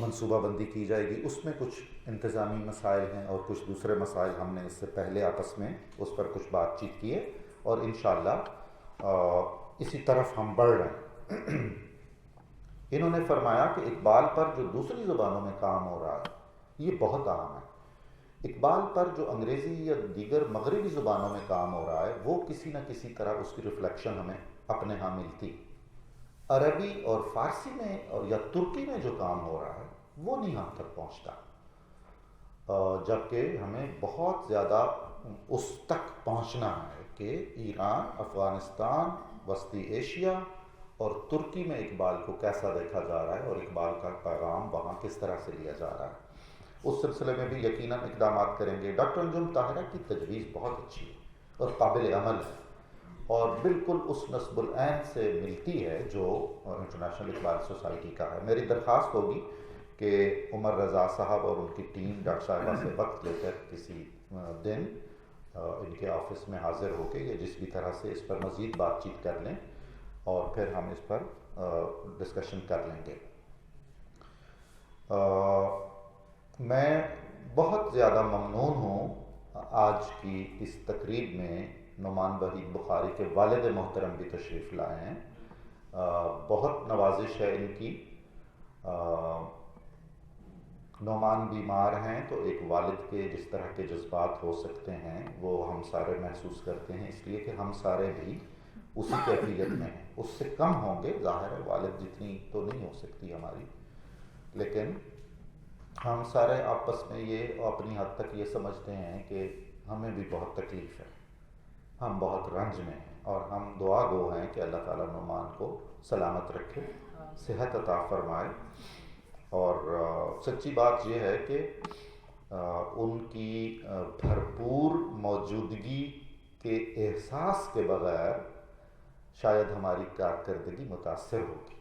منصوبہ بندی کی جائے گی. اس میں کچھ انتظامی مسائل ہیں اور کچھ دوسرے مسائل ہم نے اس سے پہلے آپس میں اس پر کچھ بات چیت کی ہے, اور انشاءاللہ اسی طرف ہم بڑھ رہے ہیں. انہوں نے فرمایا کہ اقبال پر جو دوسری زبانوں میں کام ہو رہا ہے یہ بہت اہم ہے. اقبال پر جو انگریزی یا دیگر مغربی زبانوں میں کام ہو رہا ہے وہ کسی نہ کسی طرح اس کی ریفلیکشن ہمیں اپنے ہاں ملتی. عربی اور فارسی میں اور یا ترکی میں جو کام ہو رہا ہے وہ نہیں ہم تک پہنچتا, جبکہ ہمیں بہت زیادہ اس تک پہنچنا ہے کہ ایران, افغانستان, وسطی ایشیا اور ترکی میں اقبال کو کیسا دیکھا جا رہا ہے اور اقبال کا پیغام وہاں کس طرح سے لیا جا رہا ہے. اس سلسلے میں بھی یقیناً اقدامات کریں گے. ڈاکٹر انجم طاہرہ کی تجویز بہت اچھی ہے اور قابل عمل ہے, اور بالکل اس نصب العین سے ملتی ہے جو انٹرنیشنل اقبال سوسائٹی کا ہے. میری درخواست ہوگی کہ عمر رضا صاحب اور ان کی ٹیم ڈاکٹر صاحبہ سے وقت لے کر کسی دن ان کے آفس میں حاضر ہو کے یا جس بھی طرح سے اس پر مزید بات چیت کر لیں, اور پھر ہم اس پر ڈسکشن کر لیں گے. میں بہت زیادہ ممنون ہوں آج کی اس تقریب میں نعمان وحید بخاری کے والد محترم بھی تشریف لائے ہیں. بہت نوازش ہے ان کی. نعمان بیمار ہیں تو ایک والد کے جس طرح کے جذبات ہو سکتے ہیں وہ ہم سارے محسوس کرتے ہیں, اس لیے کہ ہم سارے بھی اسی کیفیت میں ہیں. اس سے کم ہوں گے, ظاہر ہے والد جتنی تو نہیں ہو سکتی ہماری, لیکن ہم سارے آپس میں یہ اپنی حد تک یہ سمجھتے ہیں کہ ہمیں بھی بہت تکلیف ہے, ہم بہت رنج میں ہیں, اور ہم دعا گو ہیں کہ اللہ تعالیٰ نعمان کو سلامت رکھے, صحت عطا فرمائے. اور سچی بات یہ ہے کہ ان کی بھرپور موجودگی کے احساس کے بغیر شاید ہماری کارکردگی متاثر ہوگی.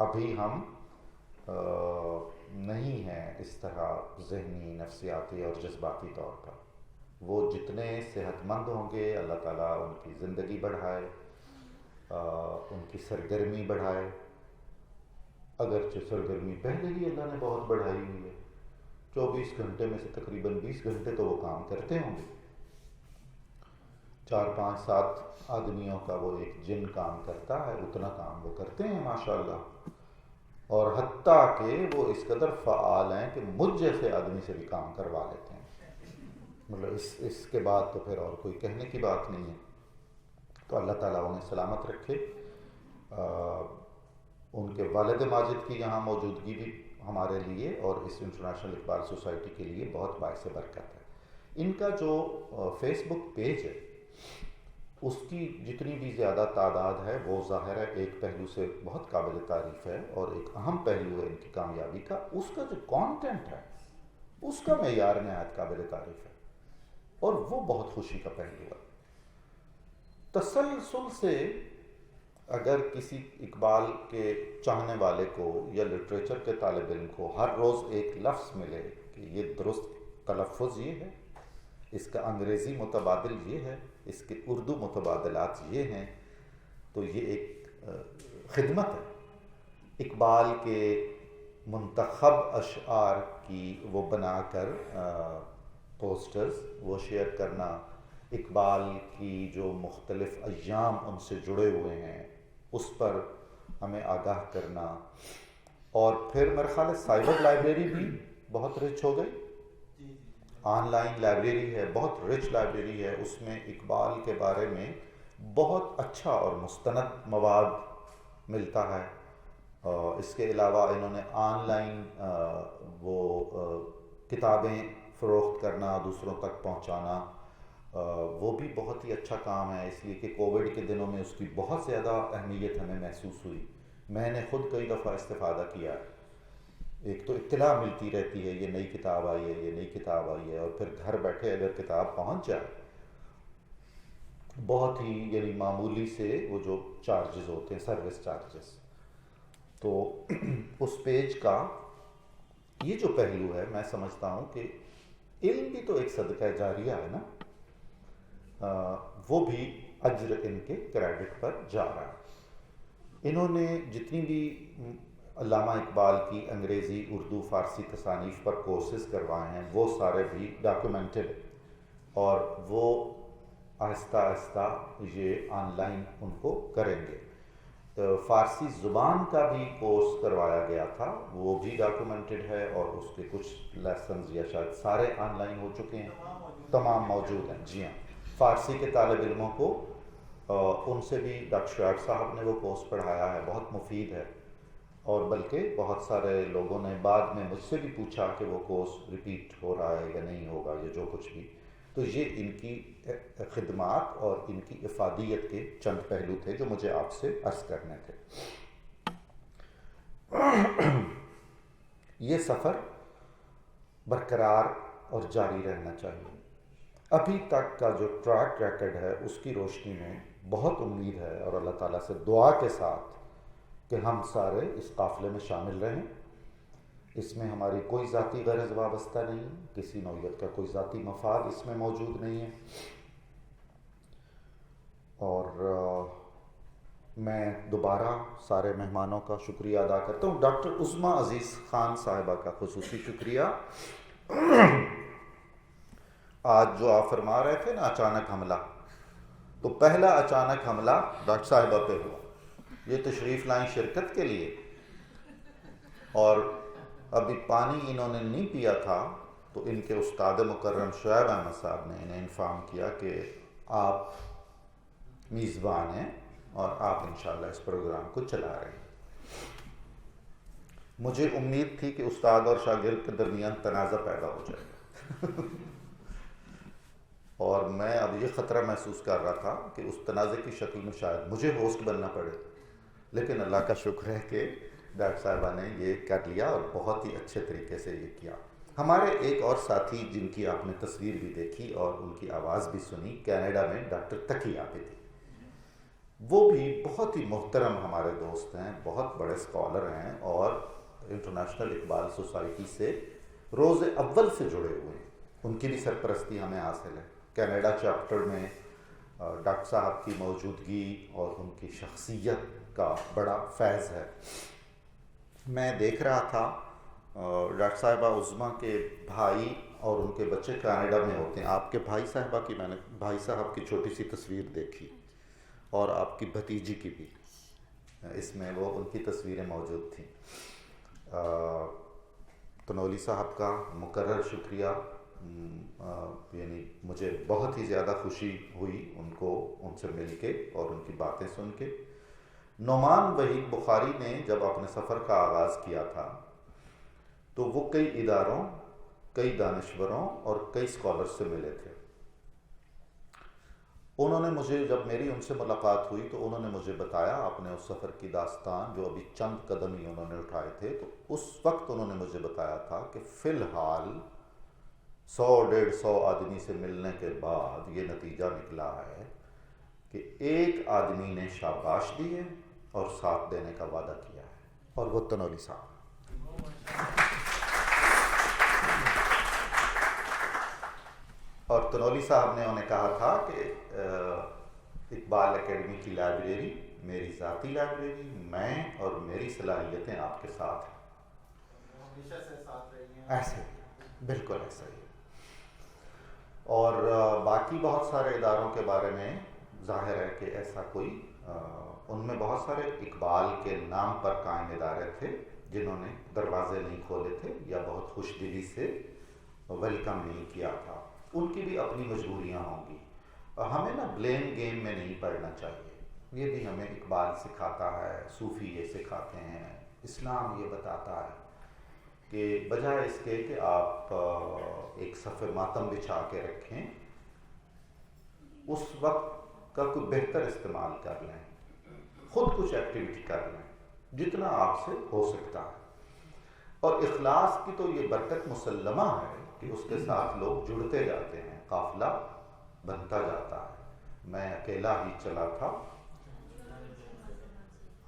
ابھی ہم نہیں ہیں اس طرح ذہنی, نفسیاتی اور جذباتی طور پر. وہ جتنے صحت مند ہوں گے اللہ تعالیٰ ان کی زندگی بڑھائے, ان کی سرگرمی بڑھائے. اگرچہ سرگرمی پہلے ہی اللہ نے بہت بڑھائی ہوئی ہے, 24 گھنٹے میں سے تقریباً 20 گھنٹے تو وہ کام کرتے ہوں گے. 4 5 7 آدمیوں کا وہ ایک جن کام کرتا ہے اتنا کام وہ کرتے ہیں ماشاءاللہ, اور حتیٰ کہ وہ اس قدر فعال ہیں کہ مجھ جیسے آدمی سے بھی کام کروا لیتے ہیں. مطلب اس کے بعد تو پھر اور کوئی کہنے کی بات نہیں ہے. تو اللہ تعالیٰ انہیں سلامت رکھے. ان کے والد ماجد کی یہاں موجودگی بھی ہمارے لیے اور اس انٹرنیشنل اقبال سوسائٹی کے لیے بہت باعث برکت ہے. ان کا جو فیس بک پیج ہے اس کی جتنی بھی زیادہ تعداد ہے وہ ظاہر ہے ایک پہلو سے بہت قابل تعریف ہے, اور ایک اہم پہلو ہے ان کی کامیابی کا. اس کا جو کانٹینٹ ہے اس کا معیار نہایت قابل تعریف ہے, اور وہ بہت خوشی کا پہلو ہے. تسلسل سے اگر کسی اقبال کے چاہنے والے کو یا لٹریچر کے طالب علم کو ہر روز ایک لفظ ملے کہ یہ درست تلفظ یہ ہے, اس کا انگریزی متبادل یہ ہے, اس کے اردو متبادلات یہ ہیں, تو یہ ایک خدمت ہے. اقبال کے منتخب اشعار کی وہ بنا کر پوسٹرز وہ شیئر کرنا، اقبال کی جو مختلف ایام ان سے جڑے ہوئے ہیں اس پر ہمیں آگاہ کرنا، اور پھر میرے خیال ہے سائبر لائبریری بھی بہت رچ ہو گئی، آن لائن لائبریری ہے، بہت رچ لائبریری ہے، اس میں اقبال کے بارے میں بہت اچھا اور مستند مواد ملتا ہے۔ اس کے علاوہ انہوں نے آن لائن وہ کتابیں فروخت کرنا، دوسروں تک پہنچانا، وہ بھی بہت ہی اچھا کام ہے، اس لیے کہ کووڈ کے دنوں میں اس کی بہت زیادہ اہمیت ہمیں محسوس ہوئی۔ میں نے خود کئی دفعہ استفادہ کیا ہے، ایک تو اطلاع ملتی رہتی ہے یہ نئی کتاب آئی ہے، یہ نئی کتاب آئی ہے، اور پھر گھر بیٹھے اگر کتاب پہنچ جائے، بہت ہی یعنی معمولی سے وہ جو چارجز ہوتے ہیں سروس چارجز، تو اس پیج کا یہ جو پہلو ہے میں سمجھتا ہوں کہ علم بھی تو ایک صدقہ جاریہ ہے نا، وہ بھی اجر ان کے کریڈٹ پر جا رہا ہے۔ انہوں نے جتنی بھی علامہ اقبال کی انگریزی، اردو، فارسی تصانیف پر کورسز کروائے ہیں وہ سارے بھی ڈاکیومنٹڈ، اور وہ آہستہ آہستہ یہ آن لائن ان کو کریں گے۔ فارسی زبان کا بھی کورس کروایا گیا تھا، وہ بھی ڈاکیومنٹڈ ہے، اور اس کے کچھ لیسنز یا شاید سارے آن لائن ہو چکے ہیں، تمام موجود ہیں۔ جی ہاں، فارسی کے طالب علموں کو ان سے بھی ڈاکٹر شعیب صاحب نے وہ کورس پڑھایا ہے، بہت مفید ہے، اور بلکہ بہت سارے لوگوں نے بعد میں مجھ سے بھی پوچھا کہ وہ کورس ریپیٹ ہو رہا ہے یا نہیں ہوگا یا جو کچھ بھی، تو یہ ان کی خدمات اور ان کی افادیت کے چند پہلو تھے جو مجھے آپ سے عرض کرنے تھے۔ یہ سفر برقرار اور جاری رہنا چاہیے۔ ابھی تک کا جو ٹریک ریکارڈ ہے اس کی روشنی میں بہت امید ہے، اور اللہ تعالیٰ سے دعا کے ساتھ کہ ہم سارے اس قافلے میں شامل رہیں۔ اس میں ہماری کوئی ذاتی غرض وابستہ نہیں، کسی نوعیت کا کوئی ذاتی مفاد اس میں موجود نہیں ہے، اور میں دوبارہ سارے مہمانوں کا شکریہ ادا کرتا ہوں۔ ڈاکٹر عظمیٰ عزیز خان صاحبہ کا خصوصی شکریہ۔ آج جو آپ فرما رہے تھے نا اچانک حملہ، تو پہلا اچانک حملہ ڈاکٹر صاحبہ پہ ہوا، یہ تشریف لائیں شرکت کے لیے، اور ابھی پانی انہوں نے نہیں پیا تھا تو ان کے استاد مکرم شعیب احمد صاحب نے انہیں انفارم کیا کہ آپ میزبان ہیں اور آپ انشاءاللہ اس پروگرام کو چلا رہے ہیں۔ مجھے امید تھی کہ استاد اور شاگرد کے درمیان تنازع پیدا ہو جائے گا اور میں اب یہ خطرہ محسوس کر رہا تھا کہ اس تنازع کی شکل میں شاید مجھے ہوسٹ بننا پڑے، لیکن اللہ کا شکر ہے کہ ڈاکٹر صاحبہ نے یہ کر لیا اور بہت ہی اچھے طریقے سے یہ کیا۔ ہمارے ایک اور ساتھی جن کی آپ نے تصویر بھی دیکھی اور ان کی آواز بھی سنی، کینیڈا میں ڈاکٹر تقی عابدی، وہ بھی بہت ہی محترم ہمارے دوست ہیں، بہت بڑے اسکالر ہیں، اور انٹرنیشنل اقبال سوسائٹی سے روز اول سے جڑے ہوئے ہیں، ان کی بھی سرپرستی ہمیں حاصل ہے۔ کینیڈا چیپٹر میں ڈاکٹر صاحب کی موجودگی اور ان کی شخصیت کا بڑا فیض ہے۔ میں دیکھ رہا تھا ڈاکٹر صاحبہ عظمیٰ کے بھائی اور ان کے بچے کینیڈا میں ہوتے ہیں، آپ کے بھائی صاحبہ کی میں نے بھائی صاحب کی چھوٹی سی تصویر دیکھی، اور آپ کی بھتیجی کی بھی، اس میں وہ ان کی تصویریں موجود تھیں۔ تنولی صاحب کا مکرر شکریہ، یعنی مجھے بہت ہی زیادہ خوشی ہوئی ان سے مل کے اور ان کی باتیں سن کے۔ نعمان وحید بخاری نے جب اپنے سفر کا آغاز کیا تھا تو وہ کئی اداروں، کئی دانشوروں اور کئی اسکالر سے ملے تھے۔ انہوں نے مجھے، جب میری ان سے ملاقات ہوئی تو انہوں نے مجھے بتایا اپنے اس سفر کی داستان، جو ابھی چند قدم ہی انہوں نے اٹھائے تھے، تو اس وقت انہوں نے مجھے بتایا تھا کہ فی الحال 100-150 آدمی سے ملنے کے بعد یہ نتیجہ نکلا ہے کہ ایک آدمی نے شاباش دی ہے اور ساتھ دینے کا وعدہ کیا ہے، اور وہ تنولی صاحب۔ اور تنولی صاحب نے انہیں کہا تھا کہ اقبال اکیڈمی کی لائبریری میری ذاتی لائبریری، میں اور میری صلاحیتیں آپ کے ساتھ ہیں. ہمیشہ سے ساتھ رہی ہیں. ایسے بالکل ایسا ہی. اور باقی بہت سارے اداروں کے بارے میں ظاہر ہے کہ ایسا کوئی ان میں بہت سارے اقبال کے نام پر قائم ادارے تھے جنہوں نے دروازے نہیں کھولے تھے یا بہت خوش دلی سے ویلکم نہیں کیا تھا. ان کی بھی اپنی مجبوریاں ہوں گی. ہمیں نا بلیم گیم میں نہیں پڑنا چاہیے. یہ بھی ہمیں اقبال سکھاتا ہے، صوفی یہ سکھاتے ہیں، اسلام یہ بتاتا ہے کہ بجائے اس کے کہ آپ ایک صف ماتم بچھا کے رکھیں، اس وقت کا کوئی بہتر استعمال کر لیں، خود کچھ ایکٹیویٹی کر لیں جتنا آپ سے ہو سکتا ہے. اور اخلاص کی تو یہ برکت مسلمہ ہے کہ اس کے ساتھ لوگ جڑتے جاتے ہیں، قافلہ بنتا جاتا ہے. میں اکیلا ہی چلا تھا،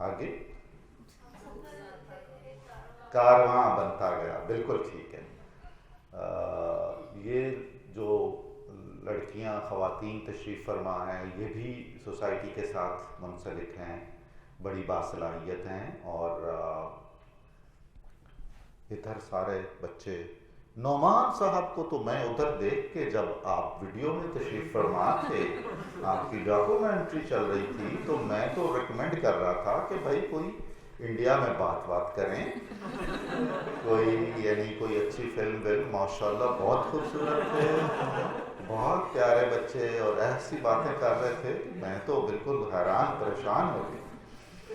آگے کارواں بنتا گیا. بالکل ٹھیک ہے. یہ جو لڑکیاں خواتین تشریف فرما ہیں یہ بھی سوسائٹی کے ساتھ منسلک ہیں، بڑی باصلاحیت ہیں. اور ادھر سارے بچے، نعمان صاحب کو تو میں ادھر دیکھ کے جب آپ ویڈیو میں تشریف فرما تھے، آپ کی ڈاکومنٹری چل رہی تھی، تو میں تو ریکمینڈ کر رہا تھا کہ بھائی کوئی انڈیا میں بات کریں، کوئی اچھی فلم. ماشاءاللہ بہت خوبصورت تھے، بہت پیارے بچے، اور ایسی باتیں کر رہے تھے کہ میں تو بالکل حیران پریشان ہو گئی.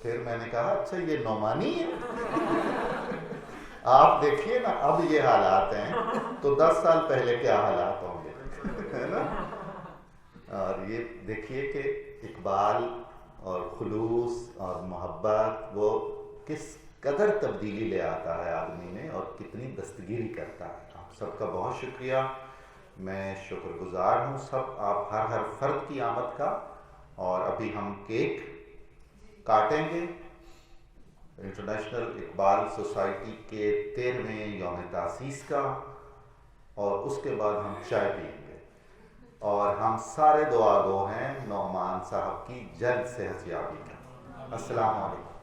پھر میں نے کہا اچھا یہ نعمانی ہے. آپ دیکھیے نا اب یہ حالات ہیں تو 10 سال پہلے کیا حالات ہوں گے، ہے نا. اور یہ دیکھیے کہ اقبال اور خلوص اور محبت وہ کس قدر تبدیلی لے آتا ہے آدمی میں، اور کتنی دستگیری کرتا ہے. آپ سب کا بہت شکریہ. میں شکر گزار ہوں سب آپ ہر فرد کی آمد کا. اور ابھی ہم کیک کاٹیں گے انٹرنیشنل اقبال سوسائٹی کے 13ویں یوم تاسیس کا، اور اس کے بعد ہم چائے پئیں گے. اور ہم سارے دعا گو ہیں نعمان صاحب کی جلد صحت یابی کا. السلام علیکم.